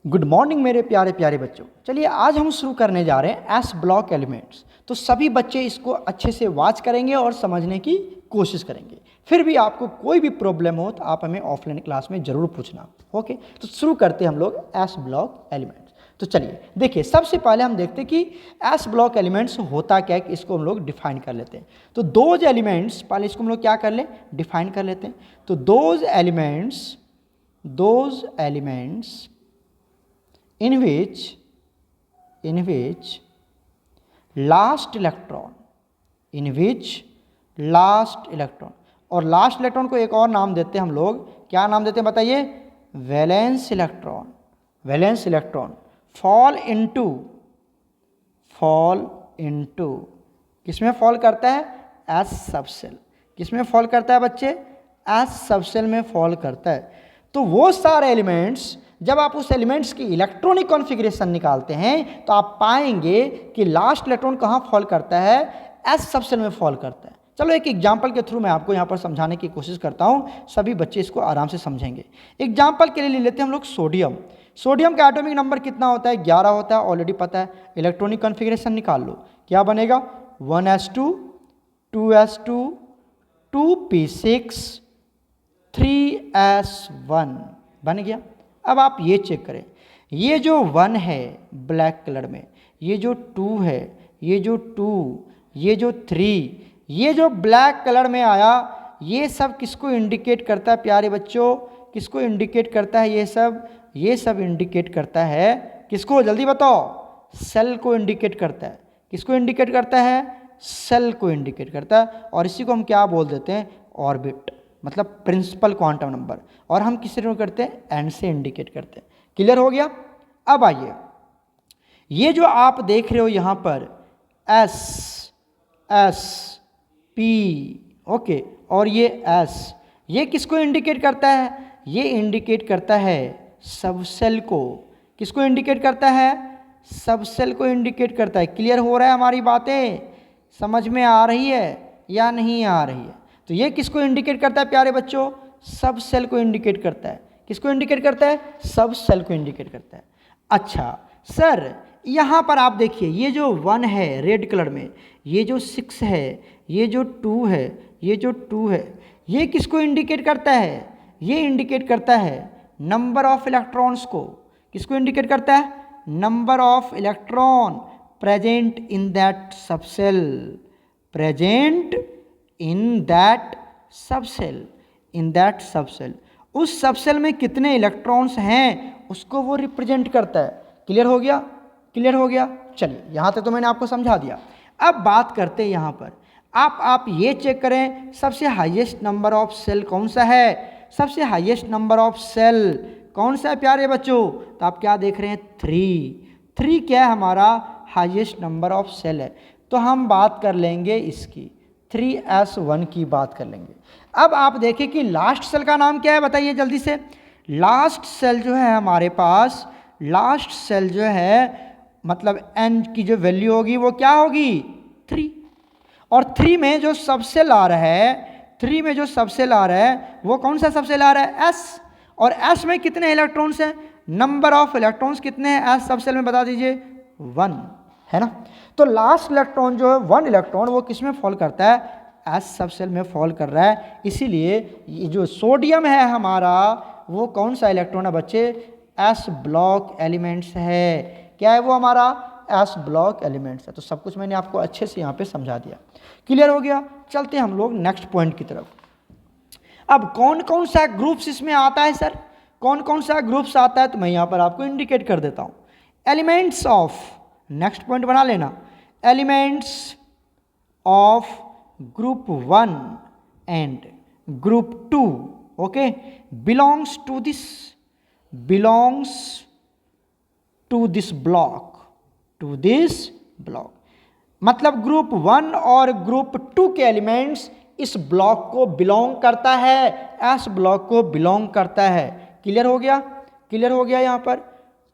Good morning मेरे प्यारे प्यारे बच्चों। चलिए आज हम शुरू करने जा रहे हैं एस ब्लॉक एलिमेंट्स। तो सभी बच्चे इसको अच्छे से वॉच करेंगे और समझने की कोशिश करेंगे। फिर भी आपको कोई भी प्रॉब्लम हो तो आप हमें ऑफलाइन क्लास में ज़रूर पूछना। ओके, तो शुरू करते हैं हम लोग एस ब्लॉक एलिमेंट्स। तो चलिए देखिए, सबसे पहले हम देखते हैं कि एस ब्लॉक एलिमेंट्स होता क्या है, इसको हम लोग डिफाइन कर लेते हैं। तो दोज एलिमेंट्स, पहले इसको हम लोग क्या कर लें, डिफाइन कर लेते हैं। तो those elements in which last electron और लास्ट इलेक्ट्रॉन को एक और नाम देते हैं हम लोग, क्या नाम देते हैं बताइए, वैलेंस इलेक्ट्रॉन फॉल इनटू किसमें फॉल करता है, एस सबसेल। किसमें फॉल करता है बच्चे, एस सबसेल में फॉल करता है। तो वो सारे एलिमेंट्स, जब आप उस एलिमेंट्स की इलेक्ट्रॉनिक कॉन्फ़िगरेशन निकालते हैं तो आप पाएंगे कि लास्ट इलेक्ट्रॉन कहाँ फॉल करता है, एस सबसेल में फॉल करता है। चलो एक एग्जांपल के थ्रू मैं आपको यहाँ पर समझाने की कोशिश करता हूँ, सभी बच्चे इसको आराम से समझेंगे। एग्जांपल के लिए ले लेते हैं हम लोग सोडियम का एटॉमिक नंबर कितना होता है, 11 होता है, ऑलरेडी पता है। इलेक्ट्रॉनिक कॉन्फ़िगरेशन निकाल लो, क्या बनेगा, 1s2 2s2 2p6 3s1 बन गया। अब आप ये चेक करें, ये जो 1 है ब्लैक कलर में, ये जो 2 है, ये जो 2, ये जो 3, ये जो ब्लैक कलर में आया, ये सब किसको इंडिकेट करता है प्यारे बच्चों, किसको इंडिकेट करता है, ये सब इंडिकेट करता है किसको, जल्दी बताओ, सेल को इंडिकेट करता है। किसको इंडिकेट करता है, सेल को इंडिकेट करता है। और इसी को हम क्या बोल देते हैं, ऑर्बिट, मतलब प्रिंसिपल क्वांटम नंबर। और हम किस से करते हैं, एन से इंडिकेट करते हैं। क्लियर हो गया। अब आइए, ये जो आप देख रहे हो यहाँ पर एस पी, ओके, और ये एस, ये किसको इंडिकेट करता है, ये इंडिकेट करता है सबसेल को। किसको इंडिकेट करता है, सबसेल को इंडिकेट करता है। क्लियर हो रहा है, हमारी बातें समझ में आ रही है या नहीं आ रही है। तो ये किसको इंडिकेट करता है प्यारे बच्चों, सब सेल को इंडिकेट करता है। किसको इंडिकेट करता है, सब सेल को इंडिकेट करता है। अच्छा सर, यहाँ पर आप देखिए, ये जो 1 है रेड कलर में, ये जो 6 है, ये जो 2 है, ये जो 2 है, ये किसको इंडिकेट करता है, ये इंडिकेट करता है नंबर ऑफ इलेक्ट्रॉन्स को। किसको इंडिकेट करता है, number of electron present in that subshell, present in that subshell. उस सबसेल में कितने इलेक्ट्रॉन्स हैं उसको वो रिप्रेजेंट करता है। क्लियर हो गया, क्लियर हो गया। चलिए यहाँ तक तो मैंने आपको समझा दिया। अब बात करते हैं यहाँ पर, आप ये चेक करें, सबसे हाईएस्ट नंबर ऑफ सेल कौन सा है, सबसे हाईएस्ट नंबर ऑफ सेल कौन सा है प्यारे बच्चों। तो आप क्या देख रहे हैं, 3 क्या है, हमारा हाईएस्ट नंबर ऑफ सेल है। तो हम बात कर लेंगे इसकी, 3s1 की बात कर लेंगे। अब आप देखें कि लास्ट सेल का नाम क्या है, बताइए जल्दी से। लास्ट सेल जो है हमारे पास, लास्ट सेल जो है मतलब n की जो वैल्यू होगी वो क्या होगी, 3। और 3 में जो सबसेल आ रहा है, 3 में जो सबसेल आ रहा है वो कौन सा सबसेल आ रहा है, s। और s में कितने इलेक्ट्रॉन्स हैं, नंबर ऑफ इलेक्ट्रॉन्स कितने हैं s सबसेल में, बता दीजिए, 1 है ना। तो लास्ट इलेक्ट्रॉन जो है 1 इलेक्ट्रॉन वो किस में फॉल करता है, एस सबसेल में फॉल कर रहा है। इसीलिए ये जो सोडियम है हमारा वो कौन सा इलेक्ट्रॉन है बच्चे, एस ब्लॉक एलिमेंट्स है। क्या है वो, हमारा एस ब्लॉक एलिमेंट्स है। तो सब कुछ मैंने आपको अच्छे से यहाँ पे समझा दिया। क्लियर हो गया। चलते हैं हम लोग नेक्स्ट पॉइंट की तरफ। अब कौन कौन सा ग्रुप्स इसमें आता है सर, कौन कौन सा ग्रुप्स आता है, तो मैं यहाँ पर आपको इंडिकेट कर देता हूँ। एलिमेंट्स ऑफ, नेक्स्ट पॉइंट बना लेना, elements of group 1 and group 2, okay, belongs to this block. मतलब ग्रुप 1 और ग्रुप 2 के एलिमेंट्स इस ब्लॉक को बिलोंग करता है, एस ब्लॉक को बिलोंग करता है। क्लियर हो गया, क्लियर हो गया यहाँ पर,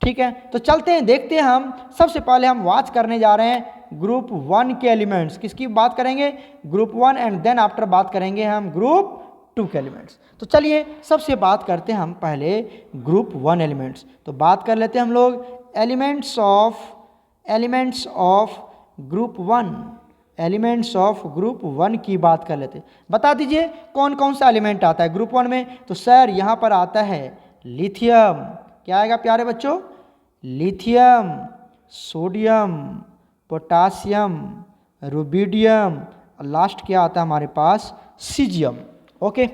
ठीक है। तो चलते हैं, देखते हैं हम। सबसे पहले हम वॉच करने जा रहे हैं ग्रुप 1 के एलिमेंट्स। किसकी बात करेंगे, ग्रुप 1, एंड देन आफ्टर बात करेंगे हम ग्रुप 2 के एलिमेंट्स। तो चलिए सबसे बात करते हैं हम पहले ग्रुप 1 एलिमेंट्स। तो बात कर लेते हैं हम लोग elements of group 1, elements of group 1 की बात कर लेते हैं। बता दीजिए कौन कौन सा एलिमेंट आता है ग्रुप 1 में। तो सर यहाँ पर आता है लिथियम, क्या आएगा प्यारे बच्चों, लिथियम, सोडियम, पोटासियम, रुबिडियम, और लास्ट क्या आता है हमारे पास, सीजियम। ओके,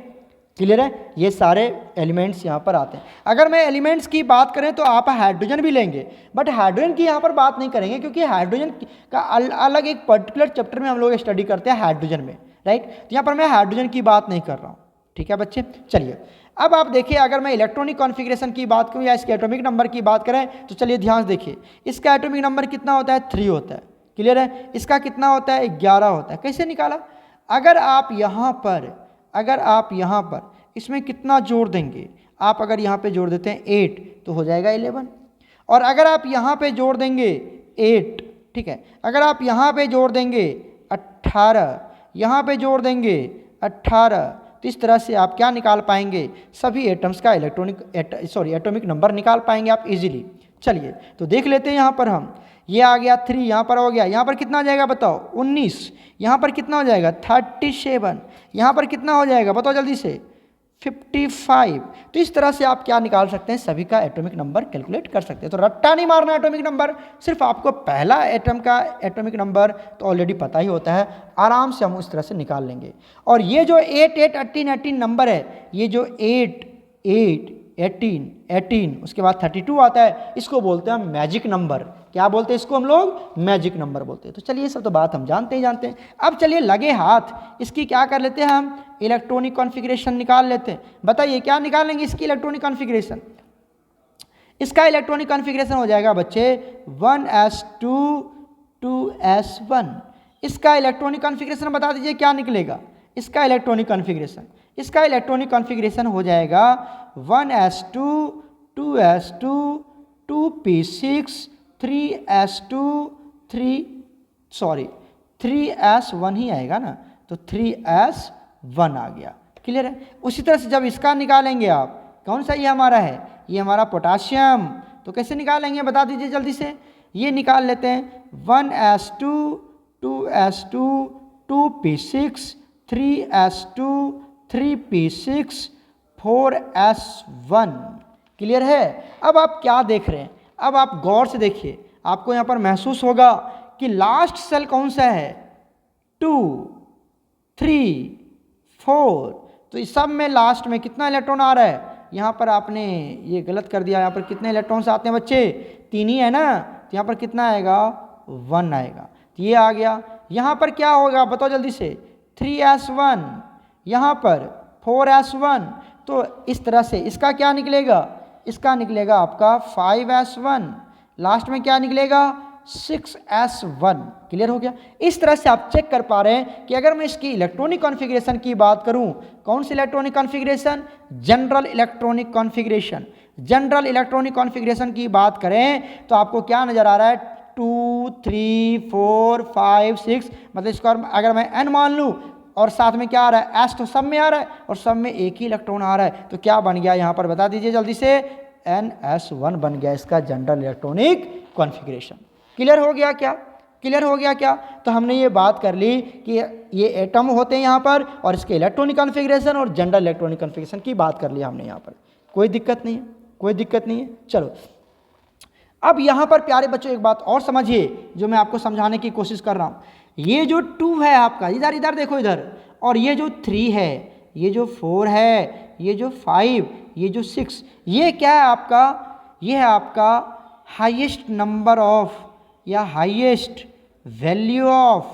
क्लियर है, ये सारे एलिमेंट्स यहाँ पर आते हैं। अगर मैं एलिमेंट्स की बात करें तो आप हाइड्रोजन भी लेंगे, बट हाइड्रोजन की यहाँ पर बात नहीं करेंगे क्योंकि हाइड्रोजन का अलग एक पर्टिकुलर चैप्टर में हम लोग स्टडी करते हैं हाइड्रोजन में, राइट। तो यहाँ पर मैं हाइड्रोजन की बात नहीं कर रहा हूँ, ठीक है बच्चे। चलिए अब आप देखिए, अगर मैं इलेक्ट्रॉनिक कॉन्फ़िगरेशन की बात करूँ या इसके एटॉमिक नंबर की बात करें तो चलिए ध्यान से देखिए, इसका एटॉमिक नंबर कितना होता है, 3 होता है, क्लियर है। इसका कितना होता है, 11 होता है। कैसे निकाला, अगर आप यहाँ पर इसमें कितना जोड़ देंगे, आप अगर यहाँ पे जोड़ देते हैं 8 तो हो जाएगा 11, और अगर आप यहाँ पे जोड़ देंगे 8, ठीक है, अगर आप यहाँ पे जोड़ देंगे 18, यहाँ पे जोड़ देंगे 18, तो इस तरह से आप क्या निकाल पाएंगे, सभी एटम्स का एटॉमिक नंबर निकाल पाएंगे आप इजीली। चलिए तो देख लेते हैं, यहाँ पर हम, ये आ गया 3, यहाँ पर हो गया, यहाँ पर कितना हो जाएगा बताओ 19, यहाँ पर कितना हो जाएगा 37, यहाँ पर कितना हो जाएगा बताओ जल्दी से 55। तो इस तरह से आप क्या निकाल सकते हैं, सभी का एटॉमिक नंबर कैलकुलेट कर सकते हैं। तो रट्टा नहीं मारना एटॉमिक नंबर, सिर्फ आपको पहला एटम का एटॉमिक नंबर तो ऑलरेडी पता ही होता है, आराम से हम उस तरह से निकाल लेंगे। और ये जो 8, 8, 18, 18 नंबर है, ये जो 8, 8, 18, 18 उसके बाद 32 आता है, इसको बोलते हैं हम मैजिक नंबर। क्या बोलते हैं इसको हम लोग, मैजिक नंबर बोलते हैं। तो चलिए ये सब तो बात हम जानते हैं। अब चलिए लगे हाथ इसकी क्या कर लेते हैं, हम इलेक्ट्रॉनिक कॉन्फ़िगरेशन निकाल लेते हैं। बताइए क्या निकालेंगे इसकी इलेक्ट्रॉनिक कॉन्फ़िगरेशन। इसका इलेक्ट्रॉनिक कॉन्फ़िगरेशन हो जाएगा बच्चे 1s2 2s1। इसका इलेक्ट्रॉनिक कॉन्फ़िगरेशन बता दीजिए क्या निकलेगा, इसका इलेक्ट्रॉनिक कॉन्फ़िगरेशन हो जाएगा 1s2 2s2 2p6 3s1 ही आएगा ना, तो 3s1 आ गया, क्लियर है। उसी तरह से जब इसका निकालेंगे आप, कौन सा ये हमारा है, ये हमारा पोटाशियम, तो कैसे निकालेंगे बता दीजिए जल्दी से। ये निकाल लेते हैं 1s2 2s2 2p6 3s2 3p6 4s1, clear है। अब आप क्या देख रहे हैं, अब आप गौर से देखिए, आपको यहाँ पर महसूस होगा कि लास्ट सेल कौन सा है, 2 3 4। तो इस सब में लास्ट में कितना इलेक्ट्रॉन आ रहा है, यहाँ पर आपने ये गलत कर दिया, यहाँ पर कितने इलेक्ट्रॉन्स आते हैं बच्चे, 3 ही है ना, तो यहाँ पर कितना आएगा 1 आएगा, तो ये आ गया। यहाँ पर क्या होगा बताओ जल्दी से, 3s1, यहाँ पर 4s1। तो इस तरह से इसका क्या निकलेगा, इसका निकलेगा आपका 5s1, लास्ट में क्या निकलेगा 6s1, क्लियर हो गया। इस तरह से आप चेक कर पा रहे हैं कि अगर मैं इसकी इलेक्ट्रॉनिक कॉन्फ़िगरेशन की बात करूं, कौन सी electronic configuration, general electronic configuration. General electronic configuration की बात करें तो आपको क्या नज़र आ रहा है, 2 3 4 5 6, मतलब इसका अगर मैं n मान लूँ और साथ में क्या आ रहा है, s तो सब में आ रहा है और सब में एक ही इलेक्ट्रॉन आ रहा है, तो क्या बन गया यहाँ पर बता दीजिए जल्दी से, ns1 बन गया इसका जनरल इलेक्ट्रॉनिक कॉन्फ़िगरेशन। क्लियर हो गया क्या, क्लियर हो गया क्या। तो हमने ये बात कर ली कि ये एटम होते हैं यहाँ पर और इसके इलेक्ट्रॉनिक कॉन्फ़िगरेशन और जनरल इलेक्ट्रॉनिक कॉन्फ़िगरेशन की बात कर ली हमने यहाँ पर, कोई दिक्कत नहीं है, कोई दिक्कत नहीं है। चलो अब यहाँ पर प्यारे बच्चों एक बात और समझिए जो मैं आपको समझाने की कोशिश कर रहा हूँ। ये जो 2 है आपका, इधर इधर देखो इधर, और ये जो 3 है, ये जो 4 है, ये जो 5, ये जो 6, ये क्या है आपका, ये है आपका हाईएस्ट नंबर ऑफ या हाईएस्ट वैल्यू ऑफ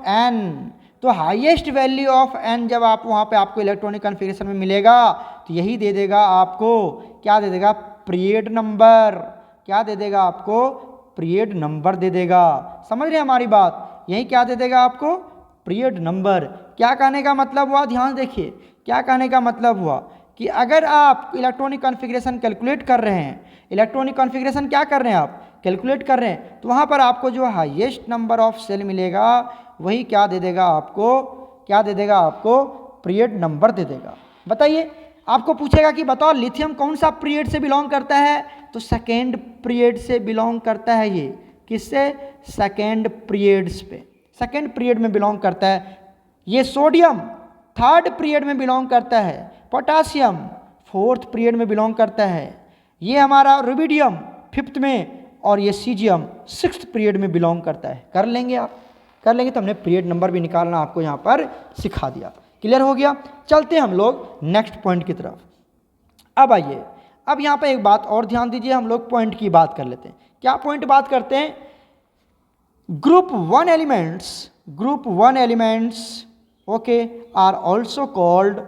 n। तो हाईएस्ट वैल्यू ऑफ n जब आप वहाँ पे आपको इलेक्ट्रॉनिक कॉन्फ़िगरेशन में मिलेगा तो यही दे देगा आपको, क्या दे देगा, पीरियड नंबर। क्या दे देगा आपको, पीरियड नंबर दे देगा। समझ रहे हैं हमारी बात, यही क्या दे देगा आपको, पीरियड नंबर। क्या कहने का मतलब हुआ, ध्यान देखिए, क्या कहने का मतलब हुआ कि अगर आप इलेक्ट्रॉनिक कॉन्फ़िगरेशन कैलकुलेट कर रहे हैं, इलेक्ट्रॉनिक कॉन्फ़िगरेशन क्या कर रहे हैं आप, कैलकुलेट कर रहे हैं, तो वहाँ पर आपको जो हाईएस्ट नंबर ऑफ सेल मिलेगा वही क्या दे देगा आपको, क्या दे देगा आपको, पीरियड नंबर दे देगा। बताइए, आपको पूछेगा कि बताओ लिथियम कौन सा पीरियड से बिलोंग करता है, तो सेकेंड पीरियड से बिलोंग करता है ये। किससे? सेकेंड पीरियड्स पे, सेकेंड पीरियड में बिलोंग करता है। ये सोडियम थर्ड पीरियड में बिलोंग करता है, पोटासियम फोर्थ पीरियड में बिलोंग करता है, ये हमारा रुबिडियम फिफ्थ में, और ये सीजियम सिक्स्थ पीरियड में बिलोंग करता है। कर लेंगे आप, कर लेंगे। तो हमने पीरियड नंबर भी निकालना आपको यहाँ पर सिखा दिया। क्लियर हो गया? चलते हैं हम लोग नेक्स्ट पॉइंट की तरफ। अब आइए, अब यहाँ पर एक बात और ध्यान दीजिए, हम लोग पॉइंट की बात कर लेते हैं। क्या पॉइंट बात करते हैं? Group one elements okay are also called,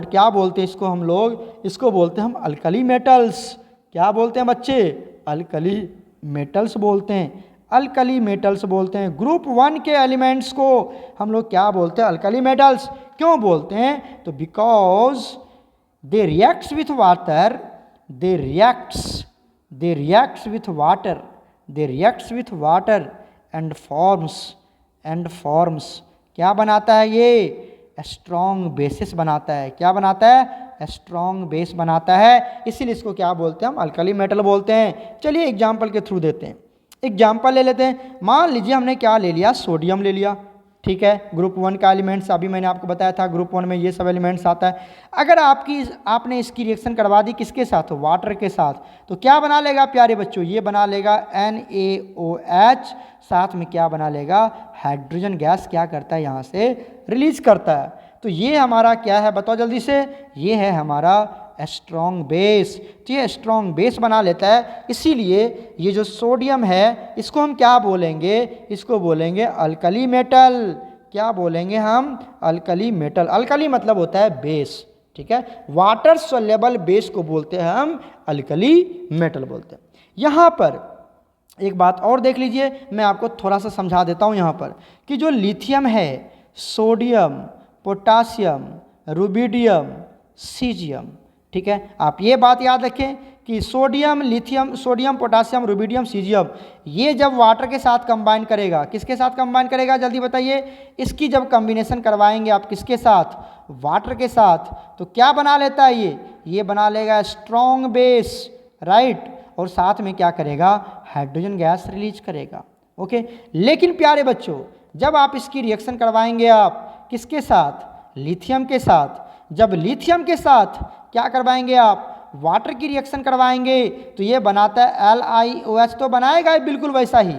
क्या बोलते हैं इसको हम लोग? इसको बोलते हैं हम अल्कली मेटल्स। क्या बोलते हैं बच्चे? अल्कली मेटल्स बोलते हैं, अल्कली मेटल्स बोलते हैं। ग्रुप वन के एलिमेंट्स को हम लोग क्या बोलते हैं? Alkali metals. क्यों बोलते हैं? तो because they reacts with water, they reacts with water and forms क्या बनाता है ये? स्ट्रॉन्ग बेसिस बनाता है। क्या बनाता है? स्ट्रॉन्ग बेस बनाता है, इसीलिए इसको क्या बोलते हैं? हम अल्कली मेटल बोलते हैं। चलिए एग्जाम्पल के थ्रू देते हैं, एग्जाम्पल ले लेते हैं। मान लीजिए हमने क्या ले लिया? सोडियम ले लिया, ठीक है। ग्रुप वन का एलिमेंट्स अभी मैंने आपको बताया था, ग्रुप वन में ये सब एलिमेंट्स आता है। अगर आपने इसकी रिएक्शन करवा दी किसके साथ? वाटर के साथ, तो क्या बना लेगा प्यारे बच्चों? ये बना लेगा NaOH, साथ में क्या बना लेगा? हाइड्रोजन गैस क्या करता है? यहाँ से रिलीज करता है। तो ये हमारा क्या है बताओ जल्दी से? ये है हमारा स्ट्रॉन्ग बेस। तो ये स्ट्रॉन्ग बेस बना लेता है, इसीलिए ये जो सोडियम है इसको हम क्या बोलेंगे? इसको बोलेंगे अल्कली मेटल। क्या बोलेंगे हम? Alkali metal. अल्कली मतलब होता है बेस, ठीक है। वाटर सोल्युबल बेस को बोलते हैं हम अल्कली मेटल बोलते हैं। यहाँ पर एक बात और देख लीजिए, मैं आपको थोड़ा सा समझा देता हूँ यहाँ पर कि जो लिथियम है, सोडियम, पोटासियम, रुबिडियम, सीजियम, ठीक है। आप ये बात याद रखें कि सोडियम, पोटासियम, रुबिडियम, सीजियम, ये जब वाटर के साथ कंबाइन करेगा, किसके साथ कंबाइन करेगा जल्दी बताइए? इसकी जब कॉम्बिनेशन करवाएंगे आप किसके साथ? वाटर के साथ, तो क्या बना लेता है ये बना लेगा स्ट्रॉन्ग बेस, राइट। और साथ में क्या करेगा? हाइड्रोजन गैस रिलीज करेगा, ओके। लेकिन प्यारे बच्चों, जब आप इसकी रिएक्शन करवाएंगे आप किसके साथ? लिथियम के साथ। जब लिथियम के साथ क्या करवाएंगे आप? वाटर की रिएक्शन करवाएंगे, तो ये बनाता है LiOH, तो बनाएगा बिल्कुल वैसा ही,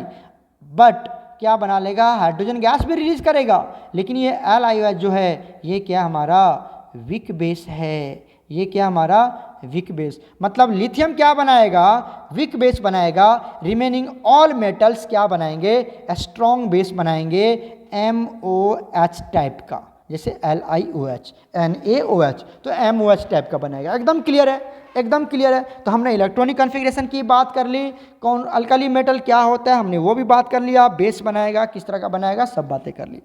बट क्या बना लेगा? हाइड्रोजन गैस भी रिलीज करेगा। लेकिन ये LiOH जो है ये क्या हमारा? वीक बेस है। ये क्या हमारा? Weak base. मतलब लिथियम क्या बनाएगा? वीक बेस बनाएगा। रिमेनिंग ऑल मेटल्स क्या बनाएंगे? स्ट्रॉन्ग बेस बनाएंगे, MOH टाइप का, जैसे LiOH, NaOH, तो MOH टाइप का बनेगा। एकदम क्लियर है? एकदम क्लियर है। तो हमने इलेक्ट्रॉनिक कॉन्फ़िगरेशन की बात कर ली, कौन अल्कली मेटल क्या होता है हमने वो भी बात कर लिया, बेस बनाएगा किस तरह का बनाएगा सब बातें कर ली।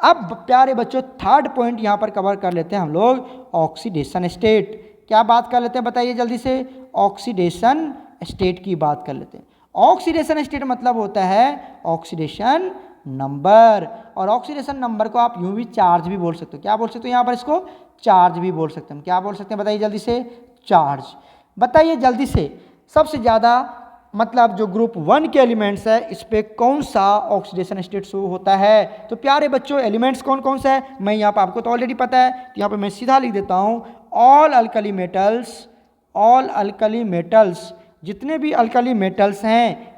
अब प्यारे बच्चों थर्ड पॉइंट यहाँ पर कवर कर लेते हैं हम लोग, ऑक्सीडेशन स्टेट। क्या बात कर लेते हैं बताइए जल्दी से? ऑक्सीडेशन स्टेट की बात कर लेते हैं। ऑक्सीडेशन स्टेट मतलब होता है ऑक्सीडेशन नंबर, और ऑक्सीडेशन नंबर को आप यूं भी चार्ज भी बोल सकते हो। क्या बोल सकते हो यहाँ पर? इसको चार्ज भी बोल सकते हैं। क्या बोल सकते हैं बताइए जल्दी से? चार्ज। बताइए जल्दी से, सबसे ज़्यादा मतलब जो ग्रुप वन के एलिमेंट्स है इस पे कौन सा ऑक्सीडेशन स्टेट शो होता है? तो प्यारे बच्चों एलिमेंट्स कौन कौन सा है मैं यहाँ पर आपको तो ऑलरेडी पता है, तो यहाँ पे मैं सीधा लिख देता हूँ, ऑल अल्कली मेटल्स, जितने भी अल्कली मेटल्स हैं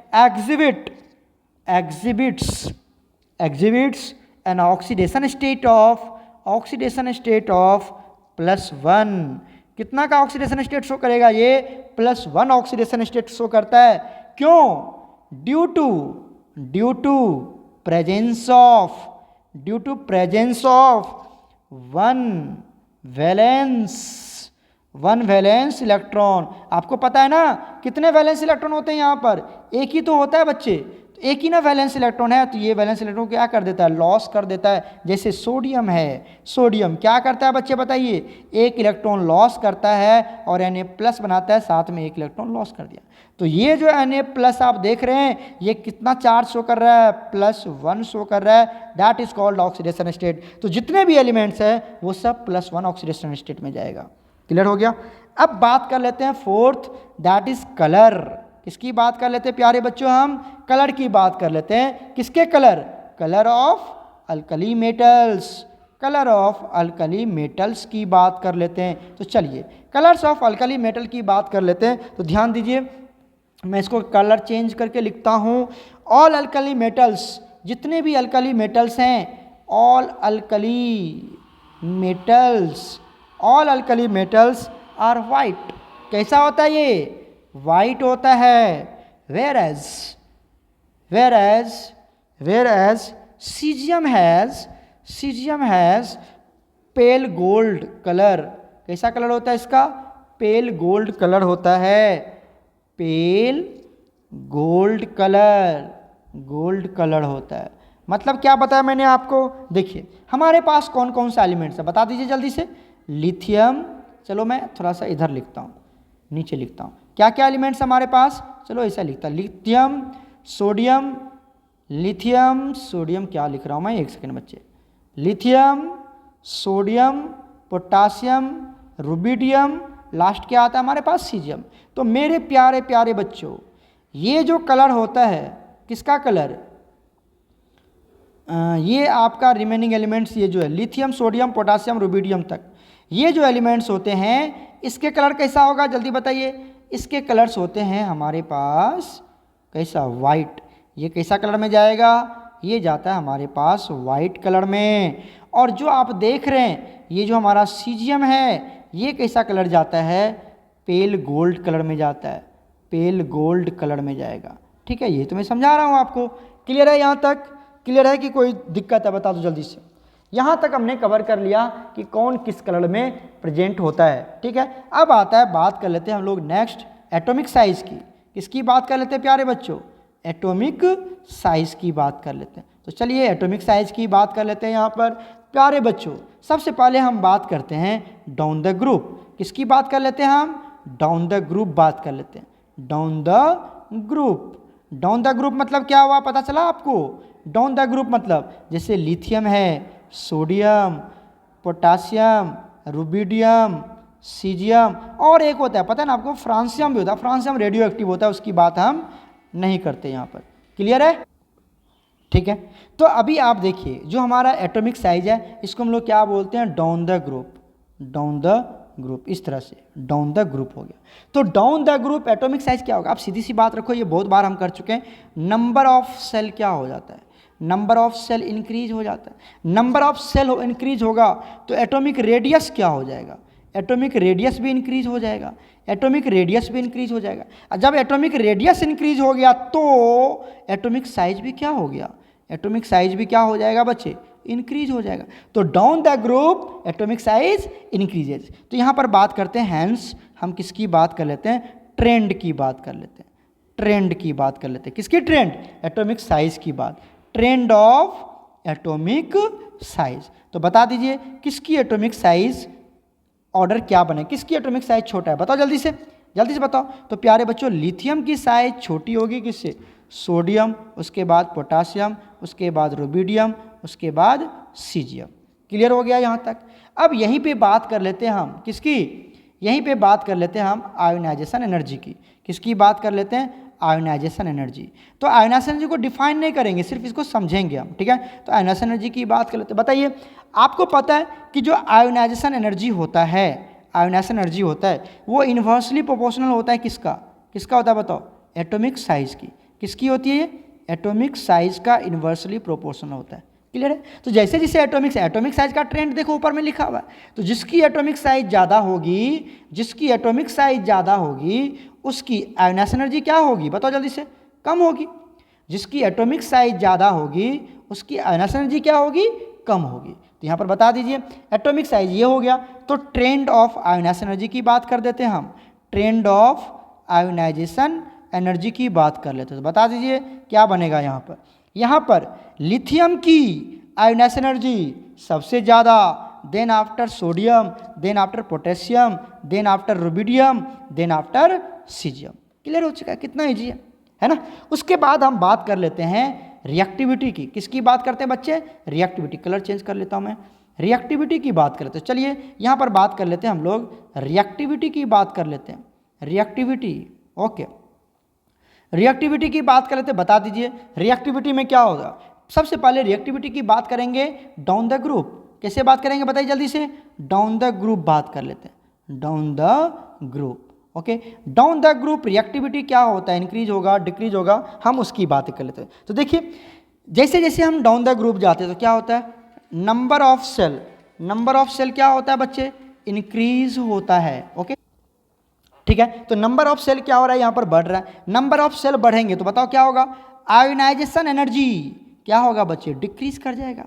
exhibits an oxidation state of +1। कितना का ऑक्सीडेशन स्टेट शो करेगा ये? +1 ऑक्सीडेशन स्टेट शो करता है। क्यों? Due to presence of one valence electron. आपको पता है ना कितने वैलेंस इलेक्ट्रॉन होते हैं यहाँ पर? एक ही तो होता है बच्चे। तो एक ही ना वैलेंस इलेक्ट्रॉन है, तो ये वैलेंस इलेक्ट्रॉन क्या कर देता है, लॉस कर देता है। जैसे सोडियम है, सोडियम क्या करता है बच्चे बताइए, एक इलेक्ट्रॉन लॉस करता है और Na+ बनाता है, साथ में एक इलेक्ट्रॉन लॉस कर दिया। तो ये जो Na+ आप देख रहे हैं, ये कितना चार्ज शो कर रहा है, +1 शो कर रहा है, that is called oxidation state. तो जितने भी एलिमेंट्स हैं वो सब +1 ऑक्सीडेशन स्टेट में जाएगा। क्लियर हो गया। अब बात कर लेते हैं फोर्थ, दैट इज कलर। किसकी बात कर लेते हैं प्यारे बच्चों, हम कलर की बात कर लेते हैं। किसके colour, colour of alkali metals, colour of alkali metals की बात कर लेते हैं। तो चलिए कलर्स ऑफ अल्कली मेटल की बात कर लेते हैं। तो ध्यान दीजिए, मैं इसको कलर चेंज करके लिखता हूँ। ऑल अल्कली मेटल्स, जितने भी अल्कली मेटल्स हैं, all alkali metals, all alkali metals are white. कैसा होता है ये, वाइट होता है। Where as caesium has pale gold colour. कैसा कलर होता है इसका, पेल गोल्ड कलर होता है, पेल गोल्ड कलर होता है। मतलब क्या बताया मैंने आपको, देखिए हमारे पास कौन कौन सा एलिमेंट्स है बता दीजिए जल्दी से। लिथियम, चलो मैं थोड़ा सा इधर लिखता हूँ, नीचे लिखता हूँ, क्या क्या एलिमेंट्स हमारे पास, चलो ऐसा लिखता, लिथियम, सोडियम, लिथियम सोडियम, क्या लिख रहा हूँ मैं, एक सेकंड बच्चे, lithium, sodium, potassium, rubidium, last क्या आता है हमारे पास, सीजियम। तो मेरे प्यारे प्यारे बच्चों, ये जो कलर होता है, किसका कलर, ये आपका रिमेनिंग एलिमेंट्स, ये जो है लिथियम, सोडियम, पोटासियम, रुबिडियम तक, ये जो एलिमेंट्स होते हैं, इसके कलर कैसा होगा जल्दी बताइए। इसके कलर्स होते हैं हमारे पास कैसा, वाइट। ये कैसा कलर में जाएगा, ये जाता है हमारे पास वाइट कलर में। और जो आप देख रहे हैं, ये जो हमारा सीजियम है, ये कैसा कलर जाता है, पेल गोल्ड कलर में जाता है, पेल गोल्ड कलर में जाएगा। ठीक है, ये तो मैं समझा रहा हूँ आपको। क्लियर है, यहाँ तक क्लियर है कि कोई दिक्कत है, बता दो जल्दी से। यहाँ तक हमने कवर कर लिया कि कौन किस कलर में प्रेजेंट होता है। ठीक है, अब आता है, बात कर लेते हैं हम लोग नेक्स्ट एटॉमिक साइज की। किसकी बात कर लेते हैं प्यारे बच्चों, एटॉमिक साइज की बात कर लेते हैं। तो चलिए एटॉमिक साइज की बात कर लेते हैं यहाँ पर प्यारे बच्चों। सबसे पहले हम बात करते हैं डाउन द ग्रुप। किसकी बात कर लेते हैं हम, डाउन द ग्रुप बात कर लेते हैं, down the group. Down the group मतलब क्या हुआ, पता चला आपको। डाउन द ग्रुप मतलब जैसे लिथियम है, सोडियम, पोटासियम, रुबिडियम, सीजियम, और एक होता है पता है ना आपको, फ्रांसियम भी होता है। फ्रांसियम रेडियो एक्टिव होता है, उसकी बात हम नहीं करते यहाँ पर। क्लियर है, ठीक है। तो अभी आप देखिए, जो हमारा एटॉमिक साइज है, इसको हम लोग क्या बोलते हैं, down the group. Down the group, इस तरह से डाउन द ग्रुप हो गया। तो down the group atomic size क्या होगा, आप सीधी सी बात रखो, ये बहुत बार हम कर चुके हैं। नंबर ऑफ सेल क्या हो जाता है, नंबर ऑफ सेल इंक्रीज हो जाता है। नंबर ऑफ सेल इंक्रीज होगा तो एटॉमिक रेडियस क्या हो जाएगा, एटॉमिक रेडियस भी इंक्रीज हो जाएगा, एटॉमिक रेडियस भी इंक्रीज हो जाएगा। जब एटॉमिक रेडियस इंक्रीज हो गया तो एटॉमिक साइज भी क्या हो गया, एटॉमिक साइज भी क्या हो जाएगा बच्चे, इंक्रीज हो जाएगा। तो down the group atomic size increases. तो यहाँ पर बात करते हैं, हैंस हम किसकी बात कर लेते हैं, ट्रेंड की बात कर लेते हैं, ट्रेंड की बात कर लेते हैं। किसकी ट्रेंड, एटॉमिक साइज की बात, ट्रेंड ऑफ एटॉमिक साइज। तो बता दीजिए किसकी एटॉमिक साइज ऑर्डर क्या बने, किसकी एटॉमिक साइज छोटा है, बताओ जल्दी से बताओ। तो प्यारे बच्चों, लिथियम की साइज छोटी होगी किससे, सोडियम, उसके बाद पोटासियम, उसके बाद रुबिडियम, उसके बाद सीजियम। क्लियर हो गया यहाँ तक। अब यहीं पे बात कर लेते हैं हम किसकी, यहीं पे बात कर लेते हैं हम आयोनाइजेशन एनर्जी की। किसकी बात कर लेते हैं, आयोनाइजेशन एनर्जी। तो आयोनाइजेशन एनर्जी को डिफाइन नहीं करेंगे, सिर्फ इसको समझेंगे हम। ठीक है, तो आयोनाइजेशन एनर्जी की बात कर लेते हैं। बताइए, आपको पता है कि जो आयोनाइजेशन एनर्जी होता है, आयोनाइजेशन एनर्जी होता है, वो इन्वर्सली प्रोपोर्शनल होता है किसका, किसका होता है बताओ, एटॉमिक साइज की। किसकी होती है ये, एटॉमिक साइज का इन्वर्सली प्रोपोर्शनल होता है। क्लियर है। तो जैसे जैसे एटॉमिक साइज का ट्रेंड देखो ऊपर में लिखा हुआ है, तो जिसकी एटॉमिक साइज ज़्यादा होगी, जिसकी एटॉमिक साइज ज़्यादा होगी, उसकी आयोनाइजेशन एनर्जी क्या होगी बताओ जल्दी से, कम होगी। जिसकी एटॉमिक साइज ज़्यादा होगी, उसकी आयोनाइजेशन एनर्जी क्या होगी, कम होगी। तो यहाँ पर बता दीजिए, एटॉमिक साइज ये हो गया। तो ट्रेंड ऑफ आयोनाइजेशन एनर्जी की बात कर देते हैं हम, ट्रेंड ऑफ आयोनाइजेशन एनर्जी की बात कर लेते हैं तो बता दीजिए क्या बनेगा यहाँ पर। यहाँ पर लिथियम की आयोनाइजेशन एनर्जी सबसे ज़्यादा, then after sodium, then after potassium, then after rubidium, then after caesium. Clear हो चुका है, कितना ईजी है ना। उसके बाद हम बात कर लेते हैं रिएक्टिविटी की। किसकी बात करते हैं बच्चे? रिएक्टिविटी। कलर चेंज कर लेता हूँ मैं, रिएक्टिविटी की बात करते हैं। चलिए यहाँ पर बात कर लेते हैं हम लोग रिएक्टिविटी की बात कर लेते हैं। रिएक्टिविटी, ओके, रिएक्टिविटी की बात कर लेते हैं। बता दीजिए रिएक्टिविटी में क्या होगा। सबसे पहले रिएक्टिविटी की बात करेंगे डाउन द ग्रुप। कैसे बात करेंगे बताइए जल्दी से? डाउन द ग्रुप बात कर लेते हैं, down the group. Okay, down the group reactivity क्या होता है, इंक्रीज होगा डिक्रीज होगा, हम उसकी बात कर लेते हैं। तो देखिए जैसे जैसे हम डाउन द ग्रुप जाते हैं तो क्या होता है, number of shell, number of shell क्या होता है बच्चे, इंक्रीज होता है। ओके ठीक है, तो नंबर ऑफ सेल क्या हो रहा है, यहाँ पर बढ़ रहा है। नंबर ऑफ सेल बढ़ेंगे तो बताओ क्या होगा, आयोनाइजेशन एनर्जी क्या होगा बच्चे, डिक्रीज कर जाएगा,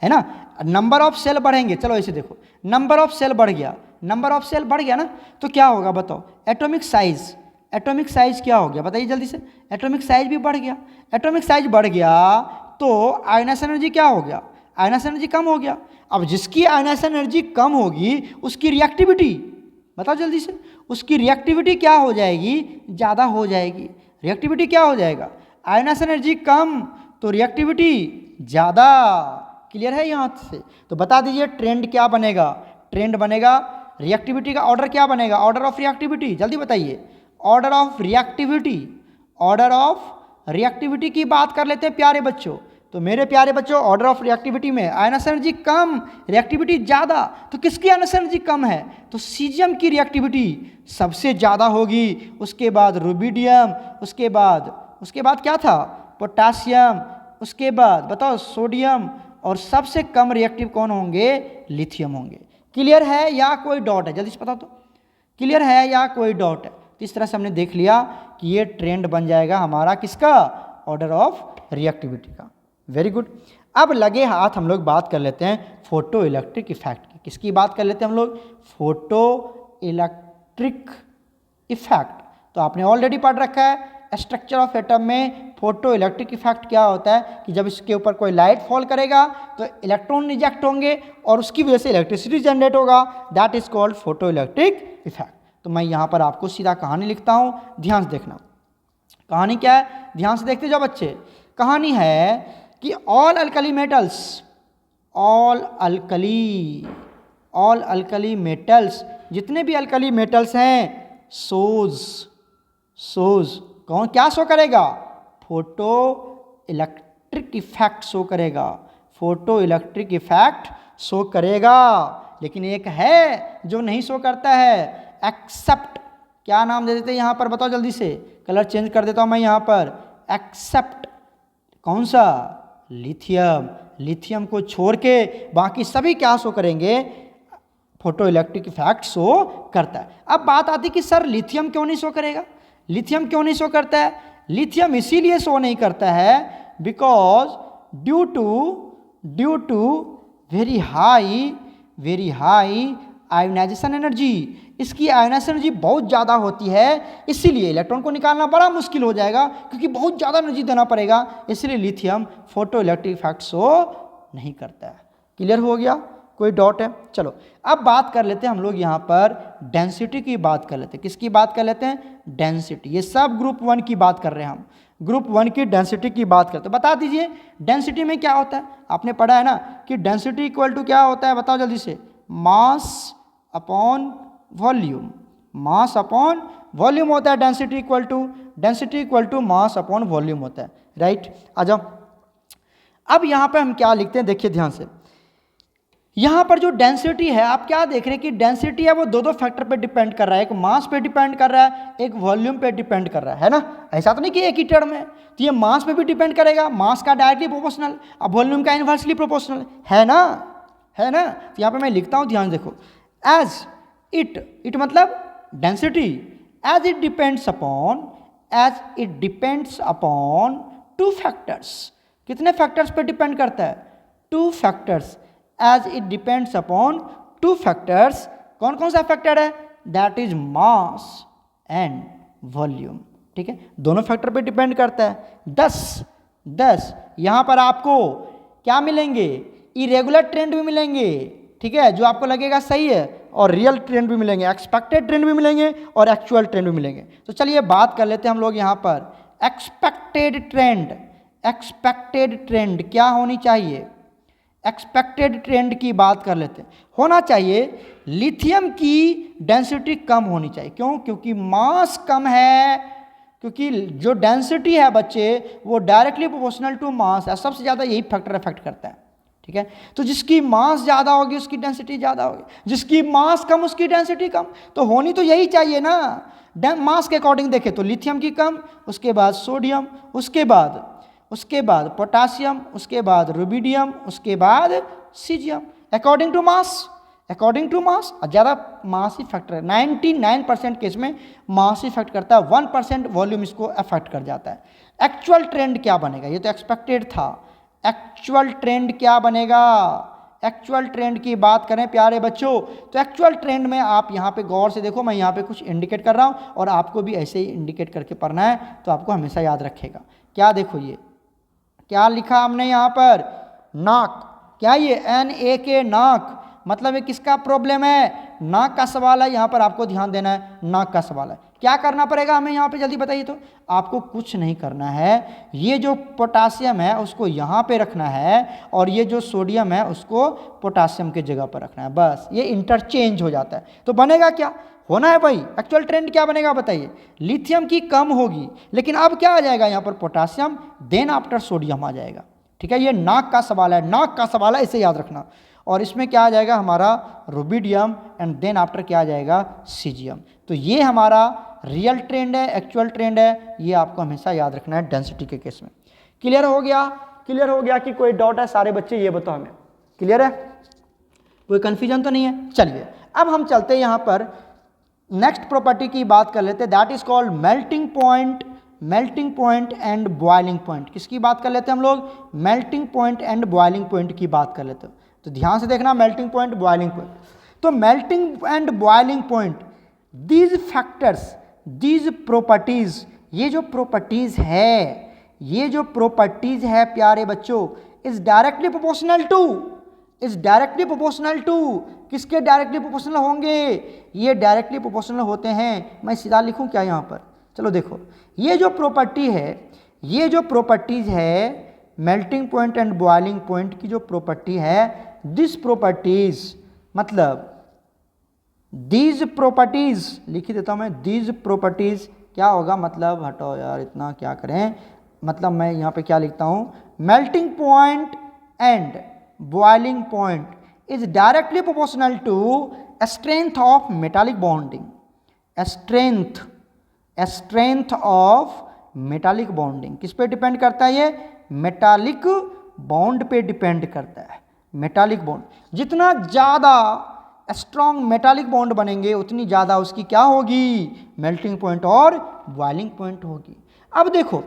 है ना। नंबर ऑफ सेल बढ़ेंगे, चलो ऐसे देखो, नंबर ऑफ सेल बढ़ गया, नंबर ऑफ सेल बढ़ गया ना, तो क्या होगा बताओ, एटॉमिक साइज, एटॉमिक साइज क्या हो गया बताइए जल्दी से, एटॉमिक साइज भी बढ़ गया। एटॉमिक साइज बढ़ गया तो आयोनाइजेशन एनर्जी क्या हो गया, आयोनाइजेशन एनर्जी कम हो गया। अब जिसकी आयोनाइजेशन एनर्जी कम होगी उसकी रिएक्टिविटी, बताओ जल्दी से, उसकी रिएक्टिविटी क्या हो जाएगी, ज़्यादा हो जाएगी। रिएक्टिविटी क्या हो जाएगा, आयोनाइजेशन एनर्जी कम तो रिएक्टिविटी ज़्यादा। क्लियर है यहाँ से? तो बता दीजिए ट्रेंड क्या बनेगा, ट्रेंड बनेगा रिएक्टिविटी का ऑर्डर क्या बनेगा, ऑर्डर ऑफ रिएक्टिविटी, जल्दी बताइए, order of reactivity, order of reactivity की बात कर लेते हैं प्यारे बच्चों। तो मेरे प्यारे बच्चों ऑर्डर ऑफ रिएक्टिविटी में आयोनाइजेशन एनर्जी कम रिएक्टिविटी ज़्यादा, तो किसकी आयोनाइजेशन एनर्जी कम है, तो सीजियम की रिएक्टिविटी सबसे ज़्यादा होगी, उसके बाद रुबिडियम, उसके बाद क्या था, पोटासियम, उसके बाद बताओ सोडियम, और सबसे कम रिएक्टिव कौन होंगे, लिथियम होंगे। क्लियर है या कोई डॉट है, जल्दी से बताओ तो, क्लियर है या कोई डॉट है। तो इस तरह से हमने देख लिया कि ये ट्रेंड बन जाएगा हमारा किसका, ऑर्डर ऑफ रिएक्टिविटी का। Very good. अब लगे हाथ हम लोग बात कर लेते हैं फोटो इलेक्ट्रिक इफेक्ट की। किसकी बात कर लेते हैं हम लोग, फोटो इलेक्ट्रिक इफेक्ट। तो आपने ऑलरेडी पढ़ रखा है स्ट्रक्चर ऑफ एटम में फोटो इलेक्ट्रिक इफेक्ट क्या होता है कि जब इसके ऊपर कोई लाइट फॉल करेगा तो इलेक्ट्रॉन रिजेक्ट होंगे और उसकी वजह से इलेक्ट्रिसिटी जनरेट होगा, that is called photo electric effect. तो मैं यहाँ पर आपको सीधा कहानी लिखता हूँ, ध्यान से देखना। कहानी क्या है, ध्यान से देखते जाओ बच्चे। कहानी है कि all alkali metals, all alkali metals, जितने भी अल्कली मेटल्स हैं, सोज कौन क्या शो करेगा, फोटो इलेक्ट्रिक इफेक्ट शो करेगा, फोटो इलेक्ट्रिक इफेक्ट शो करेगा। लेकिन एक है जो नहीं शो करता है, एक्सेप्ट, क्या नाम दे देते हैं यहाँ पर बताओ जल्दी से, कलर चेंज कर देता हूँ मैं यहाँ पर, एक्सेप्ट कौन सा, लिथियम। लिथियम को छोड़ के बाकी सभी क्या शो करेंगे, फोटो इलेक्ट्रिक इफेक्ट शो करता है। अब बात आती कि सर लिथियम क्यों नहीं शो करेगा, लिथियम क्यों नहीं शो करता है। लिथियम इसीलिए शो नहीं करता है because due to very high ionisation energy, इसकी आयोनाइजेशन एनर्जी बहुत ज़्यादा होती है, इसीलिए इलेक्ट्रॉन को निकालना बड़ा मुश्किल हो जाएगा क्योंकि बहुत ज़्यादा एनर्जी देना पड़ेगा, इसलिए lithium photo electric effect show नहीं करता है। क्लियर हो गया, कोई डॉट है। चलो अब बात कर लेते हैं हम लोग यहाँ पर डेंसिटी की बात कर लेते हैं। किसकी बात कर लेते हैं, डेंसिटी। ये सब ग्रुप 1 की बात कर रहे हैं हम, ग्रुप 1 की डेंसिटी की बात करते हैं। बता दीजिए डेंसिटी में क्या होता है, आपने पढ़ा है ना कि डेंसिटी इक्वल टू क्या होता है, बताओ जल्दी से, mass upon volume, mass upon volume होता है density equal to mass upon volume होता है, राइट। आ जाओ अब यहाँ पे हम क्या लिखते हैं, देखिए ध्यान से। यहाँ पर जो डेंसिटी है, आप क्या देख रहे हैं कि डेंसिटी है वो दो फैक्टर पे डिपेंड कर रहा है, एक मास पे डिपेंड कर रहा है, एक वॉल्यूम पे डिपेंड कर रहा है ना। ऐसा तो नहीं कि एक ही टर्म है, तो ये मास पे भी डिपेंड करेगा, मास का डायरेक्टली प्रोपोर्शनल, अब वॉल्यूम का इनवर्सली प्रोपोर्शनल है ना। तो यहाँ पे मैं लिखता हूँ, ध्यान देखो, एज इट मतलब density, as it depends upon two factors. कितने फैक्टर्स पे डिपेंड करता है, two factors, as it depends upon two factors. कौन कौन सा फैक्टर है, that is mass and volume. ठीक है, दोनों फैक्टर पे डिपेंड करता है। 10 यहाँ पर आपको क्या मिलेंगे, इरेगुलर ट्रेंड भी मिलेंगे, ठीक है, जो आपको लगेगा सही है, और रियल ट्रेंड भी मिलेंगे, एक्सपेक्टेड ट्रेंड भी मिलेंगे और एक्चुअल ट्रेंड भी मिलेंगे। तो चलिए बात कर लेते हैं हम लोग यहाँ पर एक्सपेक्टेड ट्रेंड। एक्सपेक्टेड ट्रेंड क्या होनी चाहिए, एक्सपेक्टेड ट्रेंड की बात कर लेते हैं। होना चाहिए लिथियम की डेंसिटी कम होनी चाहिए। क्यों? क्योंकि मास कम है, क्योंकि जो डेंसिटी है बच्चे वो डायरेक्टली प्रोपोर्शनल टू मास है, सबसे ज़्यादा यही फैक्टर इफेक्ट करता है, ठीक है। तो जिसकी मास ज़्यादा होगी उसकी डेंसिटी ज़्यादा होगी, जिसकी मास कम उसकी डेंसिटी कम। तो होनी तो यही चाहिए ना, मास के अकॉर्डिंग देखें तो लिथियम की कम, उसके बाद सोडियम, उसके बाद पोटासियम, उसके बाद रुबिडियम, उसके बाद caesium, according to mass. According to mass, ज़्यादा मास ही फैक्टर है। 99% केस में मास ही इफेक्ट करता है, 1% वॉल्यूम इसको अफेक्ट कर जाता है। एक्चुअल ट्रेंड क्या बनेगा, ये तो एक्सपेक्टेड था, एक्चुअल ट्रेंड क्या बनेगा। एक्चुअल ट्रेंड की बात करें प्यारे बच्चों, तो एक्चुअल ट्रेंड में आप यहाँ पे गौर से देखो, मैं यहाँ पे कुछ इंडिकेट कर रहा हूँ और आपको भी ऐसे ही इंडिकेट करके पढ़ना है, तो आपको हमेशा याद रखेगा। क्या देखो, ये क्या लिखा हमने यहाँ पर, नाक, क्या ये NAK, नाक, मतलब ये किसका प्रॉब्लम है, नाक का सवाल है। यहाँ पर आपको ध्यान देना है, नाक का सवाल है। क्या करना पड़ेगा हमें यहाँ पे, जल्दी बताइए। तो आपको कुछ नहीं करना है, ये जो पोटासियम है उसको यहाँ पे रखना है और ये जो सोडियम है उसको पोटासियम के जगह पर रखना है, बस। ये इंटरचेंज हो जाता है। तो बनेगा क्या, होना है भाई, एक्चुअल ट्रेंड क्या बनेगा बताइए, लिथियम की कम होगी, लेकिन अब क्या आ जाएगा यहाँ पर, पोटासियम, देन आफ्टर सोडियम आ जाएगा, ठीक है। ये नाक का सवाल है, नाक का सवाल है, इसे याद रखना। और इसमें क्या आ जाएगा हमारा रुबिडियम, एंड देन आफ्टर क्या आ जाएगा, सीजियम। तो ये हमारा रियल ट्रेंड है, एक्चुअल ट्रेंड है, ये आपको हमेशा याद रखना है डेंसिटी के केस में। क्लियर हो गया, क्लियर हो गया कि कोई डाउट है सारे बच्चे, ये बताओ हमें, क्लियर है, कोई कंफ्यूजन तो नहीं है। चलिए अब हम चलते हैं यहाँ पर नेक्स्ट प्रॉपर्टी की बात कर लेते हैं, that is called melting point. Melting point and boiling point, किसकी बात कर लेते हैं हम लोग, melting point and boiling point की बात कर लेते हैं। तो ध्यान से देखना, मेल्टिंग पॉइंट, बॉइलिंग पॉइंट। तो melting and boiling point, these factors, these properties, ये जो प्रॉपर्टीज है, ये जो प्रॉपर्टीज है प्यारे बच्चों, is directly proportional to, is directly proportional to, किसके डायरेक्टली प्रोपोर्शनल होंगे, ये डायरेक्टली प्रोपोर्शनल होते हैं। मैं सीधा लिखूं क्या यहाँ पर, चलो देखो, ये जो प्रॉपर्टी है, ये जो प्रॉपर्टीज है melting point and boiling point की जो प्रॉपर्टी है, दिस प्रॉपर्टीज, मतलब दीज प्रॉपर्टीज, लिख ही देता हूं मैं, दीज प्रॉपर्टीज क्या होगा, मतलब हटाओ यार इतना क्या करें, मतलब मैं यहाँ पे क्या लिखता हूँ, melting point and boiling point is directly proportional to strength of metallic bonding, strength of metallic bonding. किस पे डिपेंड करता है ये, मेटालिक बॉन्ड पे डिपेंड करता है। मेटालिक बॉन्ड, जितना ज़्यादा स्ट्रॉन्ग मेटालिक बॉन्ड बनेंगे उतनी ज़्यादा उसकी क्या होगी, मेल्टिंग पॉइंट और बॉइलिंग पॉइंट होगी। अब देखो,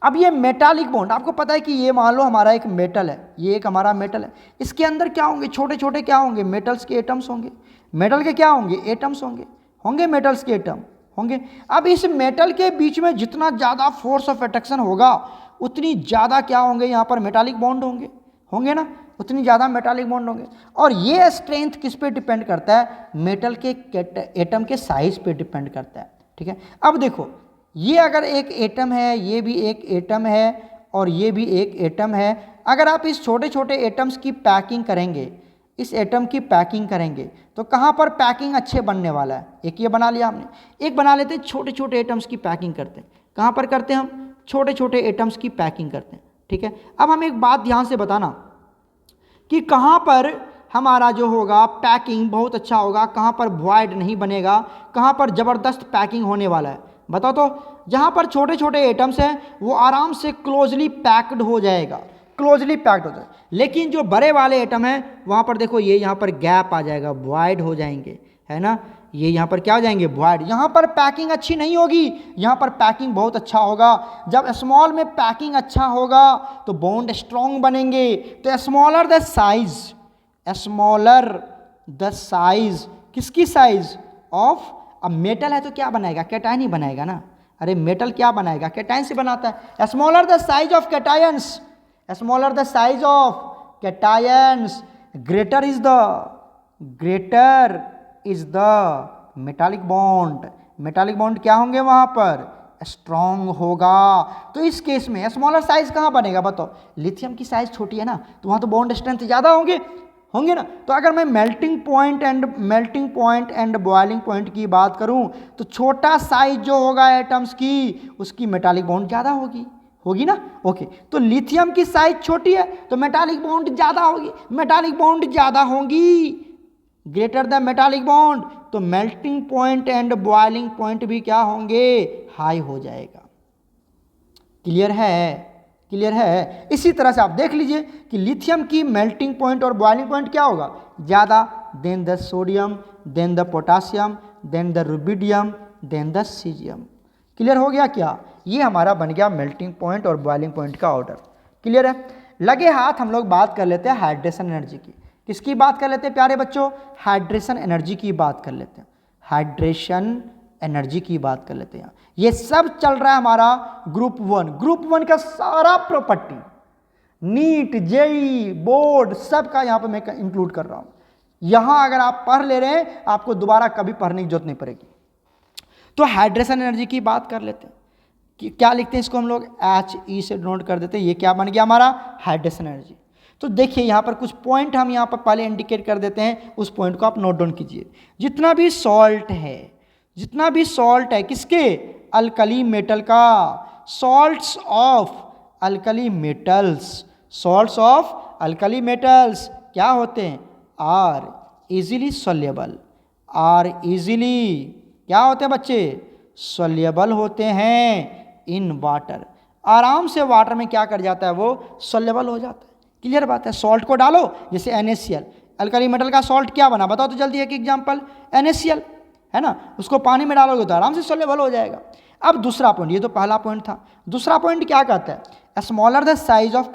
अब ये मेटालिक बॉन्ड, आपको पता है कि ये मान लो हमारा एक मेटल है, ये एक हमारा मेटल है, इसके अंदर क्या होंगे, छोटे छोटे क्या होंगे, मेटल्स के एटम्स होंगे। मेटल के क्या होंगे, एटम्स होंगे, होंगे मेटल्स के एटम होंगे। अब इस मेटल के बीच में जितना ज़्यादा फोर्स ऑफ अट्रैक्शन होगा उतनी ज़्यादा क्या होंगे, यहाँ पर मेटालिक बॉन्ड होंगे, होंगे ना, उतनी ज़्यादा मेटालिक बॉन्ड होंगे। और ये स्ट्रेंथ किस पे डिपेंड करता है, मेटल के एटम के साइज पे डिपेंड करता है, ठीक है। अब देखो, ये अगर एक एटम है, ये भी एक एटम है और ये भी एक एटम है, अगर आप इस छोटे छोटे एटम्स की पैकिंग करेंगे, इस एटम की पैकिंग करेंगे, तो कहाँ पर पैकिंग अच्छे बनने वाला है, एक ये बना लिया हमने, एक बना लेते हैं छोटे छोटे एटम्स की पैकिंग करते हैं। कहाँ पर करते हैं हम, छोटे छोटे एटम्स की पैकिंग करते हैं, ठीक है। अब हम एक बात ध्यान से बताना कि कहाँ पर हमारा जो होगा पैकिंग बहुत अच्छा होगा, कहाँ पर वॉइड नहीं बनेगा, कहाँ पर ज़बरदस्त पैकिंग होने वाला है, बताओ। तो जहाँ पर छोटे छोटे एटम्स हैं वो आराम से क्लोजली पैक्ड हो जाएगा, क्लोजली पैक्ड हो जाएगा। लेकिन जो बड़े वाले एटम हैं वहाँ पर देखो, ये यहाँ पर गैप आ जाएगा, वॉइड हो जाएंगे, है ना, ये यहाँ पर क्या हो जाएंगे, वॉइड। यहाँ पर पैकिंग अच्छी नहीं होगी, यहाँ पर पैकिंग बहुत अच्छा होगा। जब स्मॉल में पैकिंग अच्छा होगा तो बॉन्ड स्ट्रॉन्ग बनेंगे। तो smaller the size, smaller the size, किसकी साइज ऑफ, अब मेटल है तो क्या बनाएगा, कैटायन ही बनाएगा ना, अरे मेटल क्या बनाएगा, कैटायन से बनाता है। Smaller the size of cations, smaller the size of cations, greater is the metallic bond. Metallic bond क्या होंगे वहां पर, स्ट्रॉन्ग होगा। तो इस केस में स्मॉलर साइज कहाँ बनेगा बताओ, लिथियम की साइज छोटी है ना, तो वहां तो बॉन्ड स्ट्रेंथ ज़्यादा होंगे ना। तो अगर मैं melting point and boiling point की बात करूं तो छोटा साइज जो होगा एटम्स की, उसकी मेटालिक बॉन्ड ज़्यादा होगी ना। ओके, तो लिथियम की साइज छोटी है तो मेटालिक बॉन्ड ज़्यादा होगी, ग्रेटर द मेटालिक बॉन्ड, तो melting point and boiling point भी क्या होंगे, हाई हो जाएगा। क्लियर है। इसी तरह से आप देख लीजिए कि लिथियम की मेल्टिंग पॉइंट और बॉइलिंग पॉइंट क्या होगा, ज़्यादा, then the sodium, then the potassium, then the rubidium, then the caesium. Clear हो गया क्या, ये हमारा बन गया मेल्टिंग पॉइंट और बॉइलिंग पॉइंट का ऑर्डर। क्लियर है। लगे हाथ हम लोग बात कर लेते हैं हाइड्रेशन एनर्जी की। किसकी बात कर लेते हैं प्यारे बच्चों, हाइड्रेशन एनर्जी की बात कर लेते हैं। हाइड्रेशन एनर्जी की बात कर लेते हैं। ये सब चल रहा है हमारा ग्रुप वन का सारा प्रॉपर्टी, नीट, जेई, बोर्ड, सब का यहाँ पे मैं इंक्लूड कर रहा हूँ। यहाँ अगर आप पढ़ ले रहे हैं आपको दोबारा कभी पढ़ने की जरूरत नहीं पड़ेगी। तो हाइड्रेशन एनर्जी की बात कर लेते हैं कि क्या लिखते हैं इसको हम लोग, HE से नोट कर देते हैं। ये क्या बन गया हमारा, हाइड्रेशन एनर्जी। तो देखिए यहाँ पर कुछ पॉइंट हम यहाँ पर पहले इंडिकेट कर देते हैं, उस पॉइंट को आप नोट डाउन कीजिए। जितना भी सॉल्ट है किसके, अल्कली मेटल का, सॉल्ट्स ऑफ अल्कली मेटल्स क्या होते हैं, आर इजीली क्या होते हैं बच्चे, सोल्युबल होते हैं इन वाटर। आराम से वाटर में क्या कर जाता है, वो सोल्युबल हो जाता है। क्लियर बात है। सॉल्ट को डालो, जैसे NaCl, अल्कली मेटल का सॉल्ट क्या बना बताओ तो जल्दी, एक एग्जांपल NaCl है ना, उसको पानी में डालोगे तो आराम से सोल्युबल हो जाएगा। अब दूसरा पॉइंट, ये तो पहला पॉइंट था। दूसरा पॉइंट क्या कहता है, smaller the size of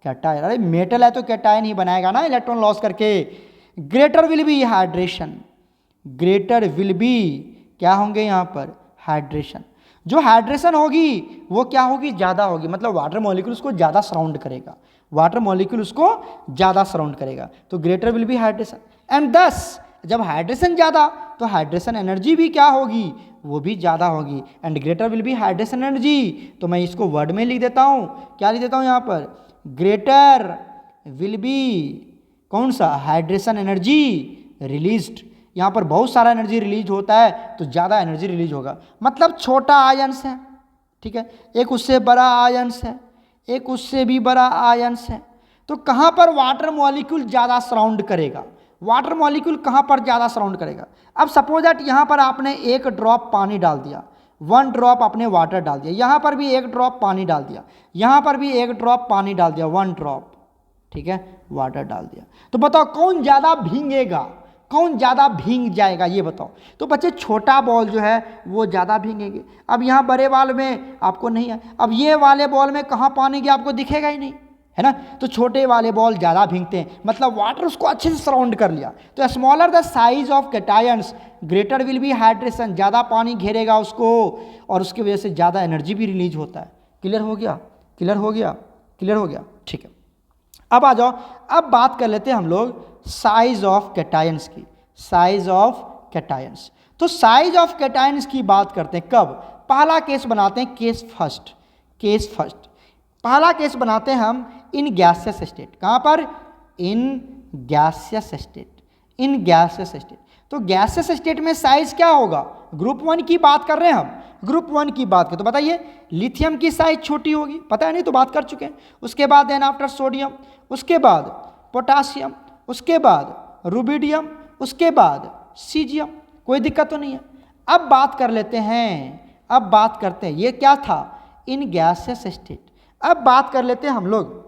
cations, अरे मेटल है तो कैटायन ही बनाएगा ना इलेक्ट्रॉन लॉस करके। ग्रेटर विल बी क्या होंगे यहाँ पर, हाइड्रेशन। जो हाइड्रेशन होगी वो क्या होगी, ज़्यादा होगी, मतलब वाटर मॉलिक्यूल उसको ज़्यादा सराउंड करेगा, तो greater will be hydration. And दस जब हाइड्रेशन ज़्यादा तो हाइड्रेशन एनर्जी भी क्या होगी, वो भी ज़्यादा होगी, and greater will be hydration energy. तो मैं इसको वर्ड में लिख देता हूँ, क्या लिख देता हूँ यहाँ पर, ग्रेटर विल बी कौन सा, हाइड्रेशन एनर्जी रिलीज्ड। यहाँ पर बहुत सारा एनर्जी रिलीज होता है तो ज़्यादा एनर्जी रिलीज होगा। मतलब छोटा आयंस है, ठीक है, एक उससे बड़ा आयंस है, एक उससे भी बड़ा आयंस है, तो कहाँ पर वाटर मॉलिक्यूल ज़्यादा सराउंड करेगा, अब सपोज दैट यहाँ पर आपने एक ड्रॉप पानी डाल दिया, 1 ड्रॉप आपने वाटर डाल दिया, यहाँ पर भी 1 ड्रॉप पानी डाल दिया, यहाँ पर भी 1 ड्रॉप पानी डाल दिया, 1 ड्रॉप, ठीक है, वाटर डाल दिया। तो बताओ कौन ज़्यादा भींगेगा, कौन ज़्यादा भींग जाएगा, ये बताओ। तो बच्चे छोटा बॉल जो है वो ज़्यादा भींगेंगे। अब यहाँ बड़े बॉल में आपको नहीं है, अब ये वाले बॉल में कहाँ पानी गया आपको दिखेगा ही नहीं, है ना। तो छोटे वाले बॉल ज़्यादा भींगते हैं, मतलब वाटर उसको अच्छे से सराउंड कर लिया। तो smaller the size of cations, greater will be hydration, ज़्यादा पानी घेरेगा उसको और उसकी वजह से ज़्यादा एनर्जी भी रिलीज होता है। क्लियर हो गया, ठीक है। अब आ जाओ, अब बात कर लेते हैं हम लोग साइज ऑफ कैटायंस की, तो साइज ऑफ कैटायंस की बात करते हैं कब, पहला केस बनाते हैं, केस फर्स्ट। पहला केस बनाते हैं हम इन गैसियस स्टेट, कहाँ पर, इन गैसियस स्टेट। तो गैसियस स्टेट में साइज क्या होगा, ग्रुप 1 की बात कर रहे हैं हम, तो बताइए लिथियम की साइज छोटी होगी, पता है नहीं तो बात कर चुके हैं। उसके बाद देन आफ्टर सोडियम, उसके बाद पोटासियम, उसके बाद रुबिडियम, उसके बाद सीजियम, कोई दिक्कत तो नहीं है। अब बात करते हैं, ये क्या था, इन गैसियस स्टेट। अब बात कर लेते हैं हम लोग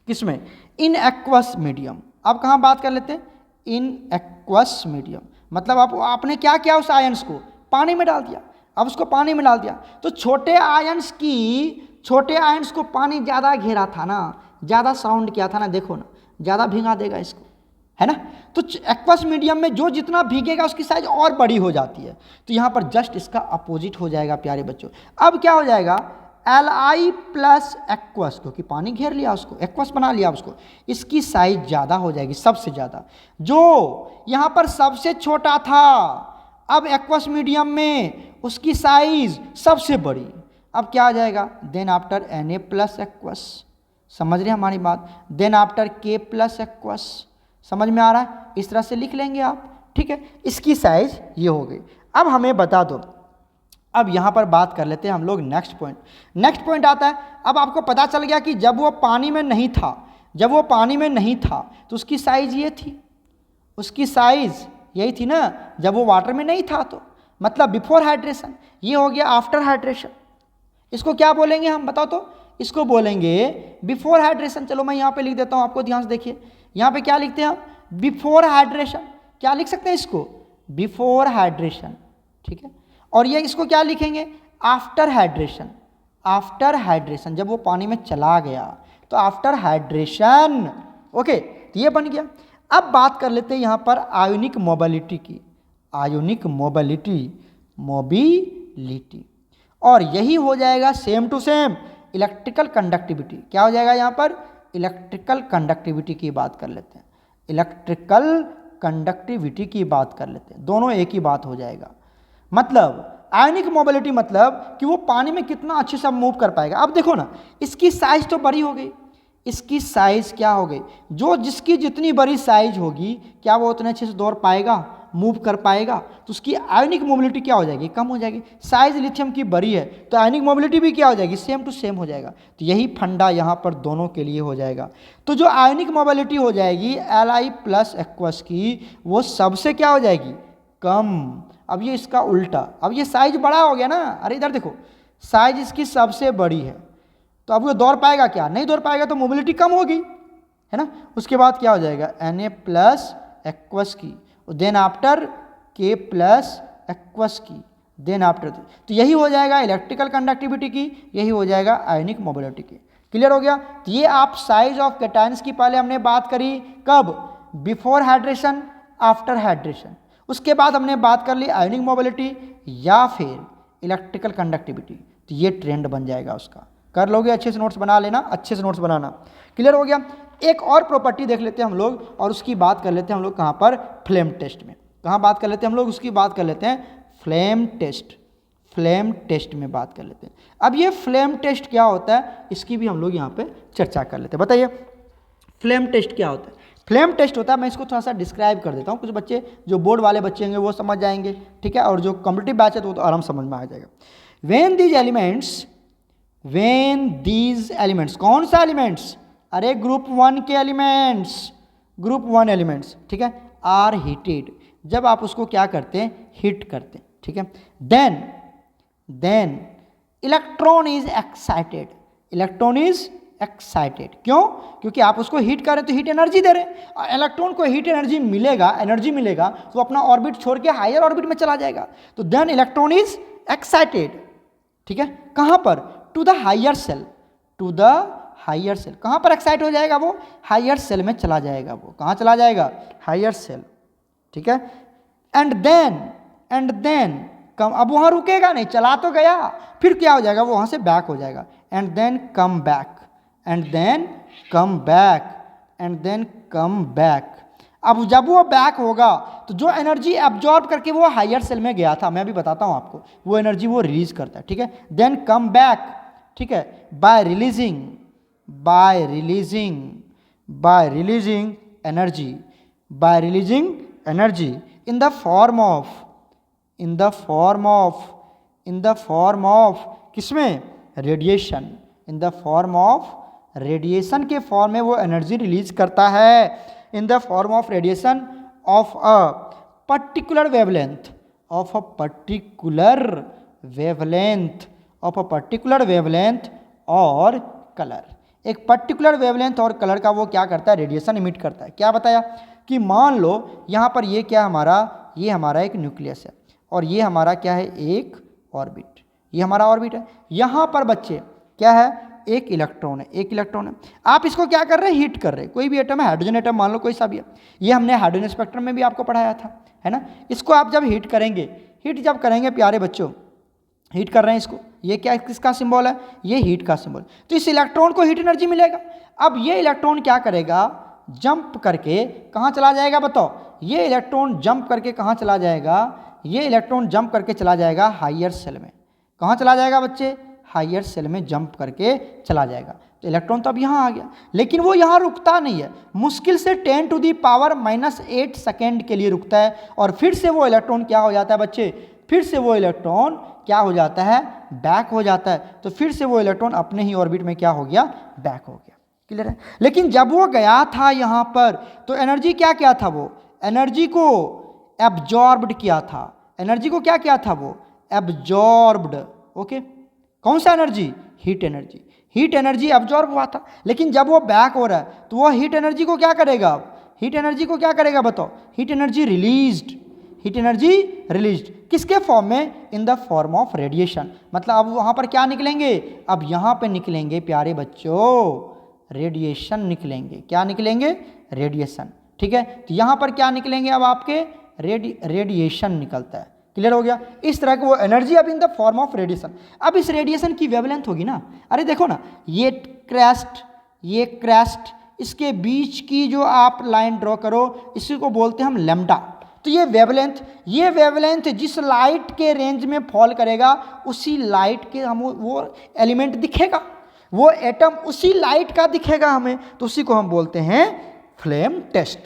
किसमें, इन एक्वस मीडियम। अब कहाँ बात कर लेते हैं, इन एक्वस मीडियम, मतलब आपने क्या किया, उस आयंस को पानी में डाल दिया। अब उसको पानी में डाल दिया तो छोटे आयंस को पानी ज़्यादा घेरा था ना, ज़्यादा साउंड किया था ना, देखो ना ज़्यादा भिंगा देगा इसको, है ना। तो एक्वस मीडियम में जो जितना भीगेगा उसकी साइज और बड़ी हो जाती है। तो यहाँ पर जस्ट इसका अपोजिट हो जाएगा प्यारे बच्चों। अब क्या हो जाएगा, Li प्लस एक्वस, क्योंकि पानी घेर लिया उसको, एक्वस बना लिया उसको, इसकी साइज ज़्यादा हो जाएगी, सबसे ज़्यादा। जो यहाँ पर सबसे छोटा था अब एक्वस मीडियम में उसकी साइज सबसे बड़ी। अब क्या आ जाएगा, then after Na plus aqueous, समझ रहे हैं हमारी बात, then after K plus aqueous, समझ में आ रहा है, इस तरह से लिख लेंगे आप, ठीक है। इसकी साइज ये हो गई। अब हमें बता दो, अब यहाँ पर बात कर लेते हैं हम लोग नेक्स्ट पॉइंट। नेक्स्ट पॉइंट आता है, अब आपको पता चल गया कि जब वो पानी में नहीं था, जब वो पानी में नहीं था तो उसकी साइज ये थी, उसकी साइज यही थी ना, जब वो वाटर में नहीं था तो, मतलब बिफोर हाइड्रेशन। ये हो गया आफ्टर हाइड्रेशन। इसको क्या बोलेंगे हम, बताओ तो, इसको बोलेंगे बिफोर हाइड्रेशन। चलो मैं यहाँ पे लिख देता हूँ, आपको ध्यान से देखिए, यहाँ पे क्या लिखते हैं हम, बिफोर हाइड्रेशन। क्या लिख सकते हैं इसको, बिफोर हाइड्रेशन, ठीक है। और ये इसको क्या लिखेंगे, आफ्टर हाइड्रेशन। आफ्टर हाइड्रेशन, जब वो पानी में चला गया तो आफ्टर हाइड्रेशन, ओके, तो ये बन गया। अब बात कर लेते हैं यहाँ पर आयोनिक मोबिलिटी की, आयोनिक मोबिलिटी, मोबिलिटी, और यही हो जाएगा same to same electrical conductivity. क्या हो जाएगा यहाँ पर, इलेक्ट्रिकल कंडक्टिविटी की बात कर लेते हैं, इलेक्ट्रिकल कंडक्टिविटी की बात कर लेते हैं, दोनों एक ही बात हो जाएगा। मतलब आयनिक मोबिलिटी मतलब कि वो पानी में कितना अच्छे से मूव कर पाएगा। अब देखो ना, इसकी साइज तो बड़ी हो गई, इसकी साइज क्या हो गई, जो जिसकी जितनी बड़ी साइज होगी क्या वो उतने अच्छे से दौड़ पाएगा, मूव कर पाएगा, तो उसकी आयनिक मोबिलिटी क्या हो जाएगी, कम हो जाएगी। साइज लिथियम की बड़ी है तो आयनिक मोबिलिटी भी क्या हो जाएगी, सेम टू सेम हो जाएगा। तो यही फंडा यहाँ पर दोनों के लिए हो जाएगा। तो जो आयनिक मोबिलिटी हो जाएगी Li प्लस एक्वस की, वो सबसे क्या हो जाएगी, कम। अब ये इसका उल्टा, अब ये साइज बड़ा हो गया ना, अरे इधर देखो, साइज इसकी सबसे बड़ी है, तो अब वो दौड़ पाएगा क्या, नहीं दौड़ पाएगा, तो मोबिलिटी कम होगी, है ना। उसके बाद क्या हो जाएगा, Na प्लस एक्वस की, then after K plus aqueous की, देन आफ्टर, तो यही हो जाएगा इलेक्ट्रिकल कंडक्टिविटी की, यही हो जाएगा आयनिक मोबिलिटी की। क्लियर हो गया। तो ये आप साइज ऑफ कैटायंस की पहले हमने बात करी, कब, बिफोर हाइड्रेशन, आफ्टर हाइड्रेशन। उसके बाद हमने बात कर ली आयनिक मोबिलिटी या फिर इलेक्ट्रिकल कंडक्टिविटी। तो ये ट्रेंड बन जाएगा उसका, कर लोगे, अच्छे से नोट्स बना लेना, अच्छे से नोट्स बनाना। क्लियर हो गया। एक और प्रॉपर्टी देख लेते हैं हम लोग, और उसकी बात कर लेते हैं हम लोग कहाँ पर, फ्लेम टेस्ट में। कहाँ बात कर लेते हैं हम लोग, उसकी बात कर लेते हैं फ्लेम टेस्ट, फ्लेम टेस्ट में बात कर लेते हैं। अब ये फ्लेम टेस्ट क्या होता है, इसकी भी हम लोग यहाँ पे चर्चा कर लेते हैं। बताइए फ्लेम टेस्ट क्या होता है। फ्लेम टेस्ट होता है, मैं इसको थोड़ा सा डिस्क्राइब कर देता हूँ, कुछ बच्चे जो बोर्ड वाले बच्चे होंगे वो समझ जाएंगे, ठीक है, और जो कॉम्पिटिटिव बैच है तो वो तो आराम समझ में आ जाएगा। वेन दीज एलिमेंट्स, कौन सा एलिमेंट्स, अरे ग्रुप 1 के एलिमेंट्स, ग्रुप 1 एलिमेंट्स, ठीक है, आर हीटेड, जब आप उसको क्या करते हैं, हीट करते हैं, ठीक है, then electron is excited, electron is excited, क्यों, क्योंकि आप उसको हीट कर रहे हैं तो हीट एनर्जी दे रहे हैं। इलेक्ट्रॉन को हीट एनर्जी मिलेगा तो अपना ऑर्बिट छोड़ के हायर ऑर्बिट में चला जाएगा। तो देन इलेक्ट्रॉन इज एक्साइटेड, ठीक है, कहाँ पर, to the higher shell, to the higher shell. कहाँ पर एक्साइट हो जाएगा वो, हायर सेल में चला जाएगा, वो कहाँ चला जाएगा, हायर सेल, ठीक है। एंड देन कम, अब वहाँ रुकेगा नहीं, चला तो गया, फिर क्या हो जाएगा, वो वहाँ से बैक हो जाएगा। And then come back, and then come back, and then come back. अब जब वो बैक होगा तो जो एनर्जी एब्जॉर्ब करके वो हायर सेल में गया था, मैं अभी बताता हूँ आपको, वो एनर्जी वो रिलीज करता है, ठीक है। देन कम बैक, ठीक है, by releasing energy in the form of किसमें, radiation, in the form of radiation के फॉर्म में वो एनर्जी रिलीज करता है, in the form of radiation of a particular wavelength, और कलर। एक पर्टिकुलर वेवलेंथ और कलर का वो क्या करता है, रेडिएशन इमिट करता है। क्या बताया कि मान लो यहाँ पर ये क्या हमारा, ये हमारा एक न्यूक्लियस है, और ये हमारा क्या है, एक ऑर्बिट, ये हमारा ऑर्बिट है। यहाँ पर बच्चे क्या है, एक इलेक्ट्रॉन है, एक इलेक्ट्रॉन है। आप इसको क्या कर रहे हैं, हीट कर रहे हैं। कोई भी एटम है, हाइड्रोजन एटम मान लो कोई सा भी है, ये हमने हाइड्रोजन स्पेक्ट्रम में भी आपको पढ़ाया था, है ना। इसको आप जब हीट करेंगे, हीट जब करेंगे प्यारे बच्चों, हीट कर रहे हैं इसको, ये क्या किसका सिंबल है, ये हीट का सिंबल। तो इस इलेक्ट्रॉन को हीट एनर्जी मिलेगा। अब ये इलेक्ट्रॉन क्या करेगा, जंप करके कहाँ चला जाएगा बताओ, ये इलेक्ट्रॉन जंप करके कहाँ चला जाएगा, ये इलेक्ट्रॉन जंप करके चला जाएगा हायर सेल में। कहाँ चला जाएगा बच्चे, हायर सेल में जंप करके चला जाएगा। तो इलेक्ट्रॉन तो अब यहाँ आ गया, लेकिन वो यहाँ रुकता नहीं है, मुश्किल से 10⁻⁻8 सेकेंड के लिए रुकता है, और फिर से वो इलेक्ट्रॉन क्या हो जाता है बच्चे, फिर से वो इलेक्ट्रॉन क्या हो जाता है, बैक हो जाता है। तो फिर से वो इलेक्ट्रॉन अपने ही ऑर्बिट में क्या हो गया, बैक हो गया। क्लियर है। लेकिन जब वो गया था यहाँ पर, तो एनर्जी क्या किया था, वो एनर्जी को एब्जॉर्ब्ड किया था। एनर्जी को क्या किया था, वो एब्जॉर्ब्ड। ओके, कौन सा energy, heat energy. Heat energy absorb हुआ था, लेकिन जब वो बैक हो रहा है तो वो हीट एनर्जी को क्या करेगा, हीट एनर्जी को क्या करेगा बताओ, heat energy released, heat energy released किसके फॉर्म में, इन द फॉर्म ऑफ रेडिएशन। मतलब अब वहाँ पर क्या निकलेंगे, अब यहाँ पे निकलेंगे प्यारे बच्चों रेडिएशन निकलेंगे। क्या निकलेंगे, रेडिएशन। ठीक है, तो यहाँ पर क्या निकलेंगे, अब आपके रेडिएशन निकलता है। क्लियर हो गया। इस तरह की वो एनर्जी अब इन द फॉर्म ऑफ रेडिएशन। अब इस रेडिएशन की वेवलेंथ होगी ना, अरे देखो ना, ये क्रेस्ट, ये क्रेस्ट, इसके बीच की जो आप लाइन ड्रॉ करो, इसी को बोलते हैं हम लैम्डा। तो ये वेवलेंथ जिस लाइट के रेंज में फॉल करेगा, उसी लाइट के हम वो एलिमेंट दिखेगा, वो एटम उसी लाइट का दिखेगा हमें, तो उसी को हम बोलते हैं फ्लेम टेस्ट।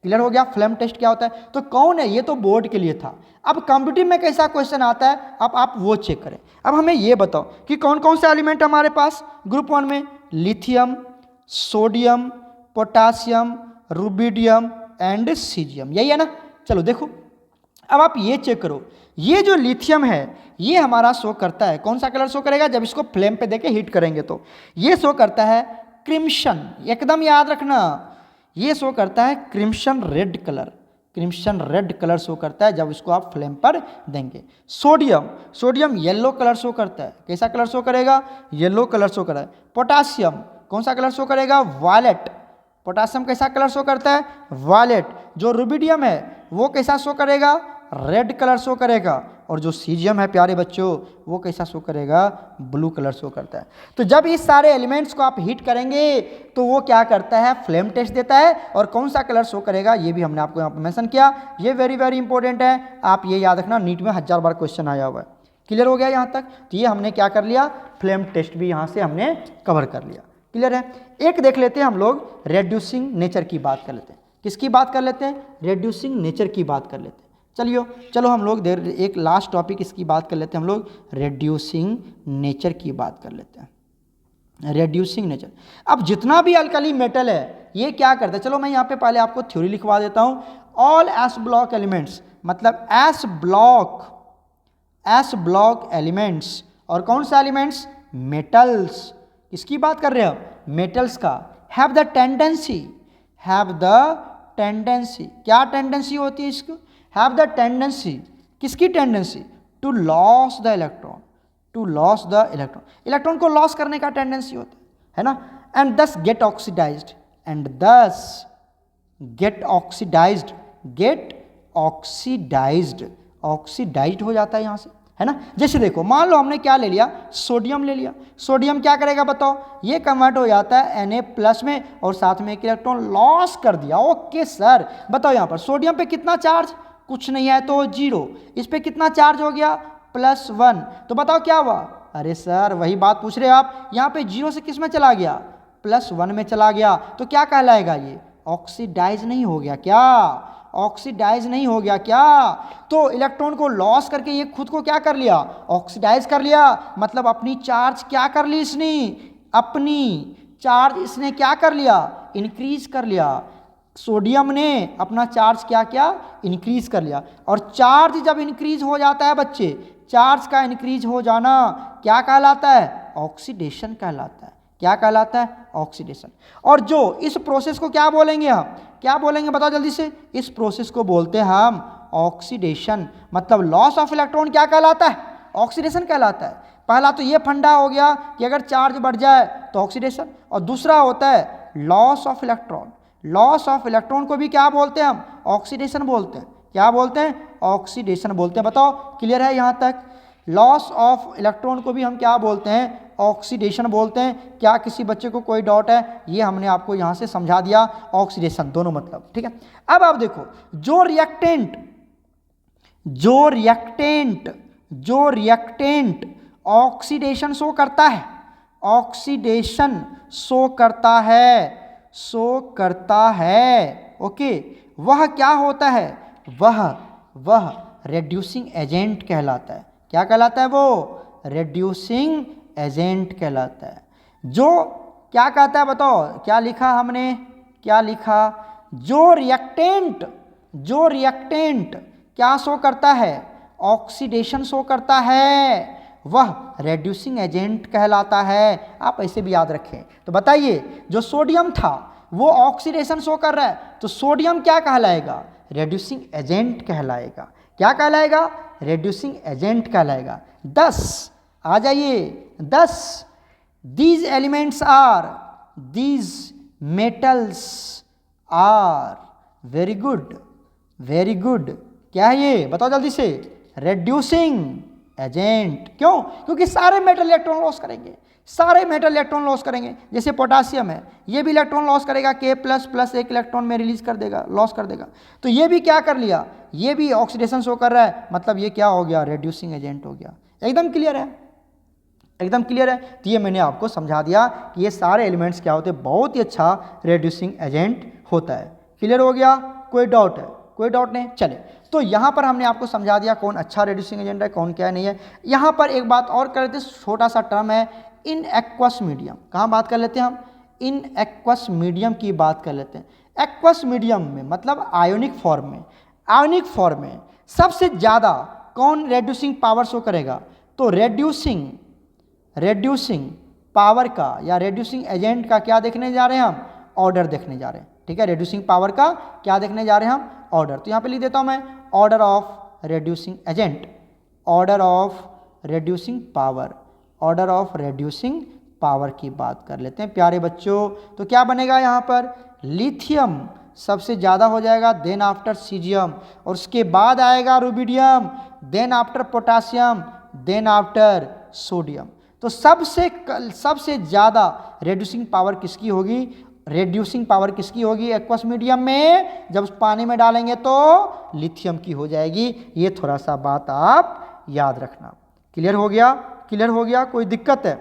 क्लियर हो गया। फ्लेम टेस्ट क्या होता है, तो कौन है, ये तो बोर्ड के लिए था। अब कंप्यूटर में कैसा क्वेश्चन आता है, अब आप वो चेक करें। अब हमें ये बताओ कि कौन कौन से एलिमेंट हमारे पास ग्रुप 1 में, lithium, sodium, potassium, rubidium and caesium, यही है ना। चलो देखो, अब आप ये चेक करो, ये जो लिथियम है ये हमारा शो करता है, कौन सा कलर शो करेगा, जब इसको फ्लेम पे देके हीट करेंगे तो ये शो करता है क्रिम्सन। एकदम याद रखना, ये शो करता है crimson red colour, crimson red colour show करता है जब इसको आप फ्लेम पर देंगे। सोडियम येलो कलर शो करता है, कैसा कलर शो करेगा, येलो कलर शो करेगा। पोटासियम कौन सा कलर शो करेगा, वायलेट। पोटासियम कैसा कलर शो करता है, वायलेट। जो रुबिडियम है वो कैसा शो करेगा, रेड कलर शो करेगा। और जो सीजियम है प्यारे बच्चों, वो कैसा शो करेगा, ब्लू कलर शो करता है। तो जब इस सारे एलिमेंट्स को आप हीट करेंगे तो वो क्या करता है, फ्लेम टेस्ट देता है, और कौन सा कलर शो करेगा ये भी हमने आपको यहाँ पर मेंशन किया। ये वेरी वेरी इंपॉर्टेंट है, आप ये याद रखना, नीट में 1000 बार क्वेश्चन आया हुआ है। क्लियर हो गया यहाँ तक। तो ये हमने क्या कर लिया, फ्लेम टेस्ट भी यहाँ से हमने कवर कर लिया। क्लियर है। एक देख लेते हैं हम लोग, रेड्यूसिंग नेचर की बात कर लेते हैं। किसकी बात कर लेते हैं, रेड्यूसिंग नेचर की बात कर लेते हैं। चलो हम लोग एक लास्ट टॉपिक इसकी बात कर लेते हैं, हम लोग रेड्यूसिंग नेचर की बात कर लेते हैं। रेड्यूसिंग नेचर, अब जितना भी अल्कली मेटल है ये क्या करता है, चलो मैं यहाँ पे पहले आपको थ्योरी लिखवा देता हूँ। ऑल एस ब्लॉक एलिमेंट्स, मतलब एस ब्लॉक एलिमेंट्स, और कौन सा एलिमेंट्स, मेटल्स। किसकी बात कर रहे हो, मेटल्स का। हैव द टेंडेंसी, क्या टेंडेंसी होती है इसको, हैव द टेंडेंसी, किसकी tendency, to loss the electron, electron को लॉस करने का टेंडेंसी होता है ना। एंड दस गेट ऑक्सीडाइज्ड, ऑक्सीडाइज्ड हो जाता है यहाँ से, है ना। जैसे देखो, मान लो हमने क्या ले लिया, सोडियम ले लिया। सोडियम क्या करेगा बताओ, ये कन्वर्ट हो जाता है Na+ में, और साथ में एक इलेक्ट्रॉन लॉस कर दिया। ओके सर, बताओ यहाँ पर सोडियम पे कितना चार्ज, कुछ नहीं है तो 0। इस पे कितना चार्ज हो गया, +1। तो बताओ क्या हुआ, अरे सर वही बात पूछ रहे आप, यहाँ पे 0 से किस में चला गया, +1 में चला गया। तो क्या कहलाएगा, ये ऑक्सीडाइज नहीं हो गया क्या, ऑक्सीडाइज नहीं हो गया क्या। तो इलेक्ट्रॉन को लॉस करके ये खुद को क्या कर लिया, ऑक्सीडाइज कर लिया। मतलब अपनी चार्ज क्या कर ली इसने, अपनी चार्ज इसने क्या कर लिया, इंक्रीज कर लिया। सोडियम ने अपना चार्ज क्या किया, इंक्रीज कर लिया। और चार्ज जब इंक्रीज हो जाता है बच्चे, चार्ज का इंक्रीज हो जाना क्या कहलाता है, ऑक्सीडेशन कहलाता है। क्या कहलाता है, ऑक्सीडेशन। और जो इस प्रोसेस को क्या बोलेंगे हम, क्या बोलेंगे बताओ जल्दी से, इस प्रोसेस को बोलते हैं हम ऑक्सीडेशन। मतलब लॉस ऑफ इलेक्ट्रॉन क्या कहलाता है, ऑक्सीडेशन कहलाता है। पहला तो ये फंडा हो गया कि अगर चार्ज बढ़ जाए तो ऑक्सीडेशन, और दूसरा होता है loss of electron. Loss of electron को भी क्या बोलते हैं हम? ऑक्सीडेशन बोलते हैं। क्या बोलते हैं? ऑक्सीडेशन बोलते हैं। बताओ क्लियर है यहाँ तक? लॉस ऑफ इलेक्ट्रॉन को भी हम क्या बोलते हैं? ऑक्सीडेशन बोलते हैं। क्या किसी बच्चे को कोई डाउट है? ये हमने आपको यहाँ से समझा दिया, ऑक्सीडेशन दोनों मतलब। ठीक है, अब आप देखो जो रिएक्टेंट ऑक्सीडेशन शो करता है, ऑक्सीडेशन शो करता है, ओके, वह क्या होता है? वह रेड्यूसिंग एजेंट कहलाता है। क्या कहलाता है? वो रेड्यूसिंग एजेंट कहलाता है। जो क्या कहता है बताओ, क्या लिखा हमने, क्या लिखा? जो रिएक्टेंट क्या शो करता है? ऑक्सीडेशन शो करता है, वह रेड्यूसिंग एजेंट कहलाता है। आप ऐसे भी याद रखें। तो बताइए, जो सोडियम था वो ऑक्सीडेशन शो कर रहा है, तो सोडियम क्या कहलाएगा? रेड्यूसिंग एजेंट कहलाएगा। क्या कहलाएगा? रेड्यूसिंग एजेंट कहलाएगा। 10 आ जाइए, 10 these metals are very good. क्या है ये? बताओ जल्दी से। Reducing agent. क्यों? क्योंकि सारे मेटल इलेक्ट्रॉन लॉस करेंगे। जैसे पोटासियम है, ये भी इलेक्ट्रॉन लॉस करेगा, K++ एक इलेक्ट्रॉन में रिलीज कर देगा, लॉस कर देगा। तो ये भी क्या कर लिया? ये भी ऑक्सीडेशन शो कर रहा है, मतलब ये क्या हो गया? रेड्यूसिंग एजेंट हो गया। एकदम क्लियर है? एकदम क्लियर है? तो ये मैंने आपको समझा दिया कि ये सारे एलिमेंट्स क्या होते हैं, बहुत ही अच्छा रेड्यूसिंग एजेंट होता है। क्लियर हो गया? कोई डाउट है? कोई डाउट नहीं? चले, तो यहाँ पर हमने आपको समझा दिया कौन अच्छा रेड्यूसिंग एजेंट है, कौन क्या नहीं है। यहाँ पर एक बात और कर लेते हैं, छोटा सा टर्म है इन एक्वस मीडियम। कहाँ बात कर लेते हैं हम? इन एक्वस मीडियम की बात कर लेते हैं। एक्वस मीडियम में मतलब आयोनिक फॉर्म में सबसे ज़्यादा कौन रेड्यूसिंग पावर शो करेगा? तो रेड्यूसिंग पावर का या रेड्यूसिंग एजेंट का क्या देखने जा रहे हैं हम? ऑर्डर देखने जा रहे हैं। ठीक है, रेड्यूसिंग पावर का क्या देखने जा रहे हैं हम? ऑर्डर। तो यहाँ पे लिख देता हूँ मैं, order of reducing agent, order of reducing power की बात कर लेते हैं प्यारे बच्चों। तो क्या बनेगा यहाँ पर? लिथियम सबसे ज़्यादा हो जाएगा, देन आफ्टर सीजियम, और उसके बाद आएगा rubidium, then after potassium, then after sodium. तो सबसे ज़्यादा रेड्यूसिंग पावर किसकी होगी? एक्वस मीडियम में जब पानी में डालेंगे तो लिथियम की हो जाएगी। ये थोड़ा सा बात आप याद रखना। क्लियर हो गया? कोई दिक्कत है?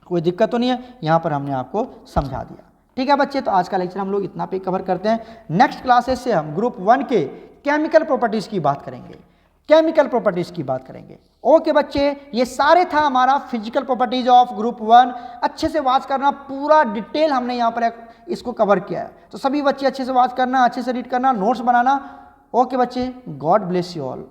कोई दिक्कत तो नहीं है? यहाँ पर हमने आपको समझा दिया। ठीक है बच्चे, तो आज का लेक्चर हम लोग इतना पे कवर करते हैं। नेक्स्ट क्लासेस से हम ग्रुप 1 के केमिकल प्रॉपर्टीज़ की बात करेंगे। ओके बच्चे, ये सारे था हमारा फिजिकल प्रॉपर्टीज ऑफ ग्रुप 1। अच्छे से वाच करना, पूरा डिटेल हमने यहाँ पर इसको कवर किया है। तो सभी बच्चे अच्छे से वाच करना, अच्छे से रीड करना, नोट्स बनाना। ओके बच्चे, गॉड ब्लेस यू ऑल।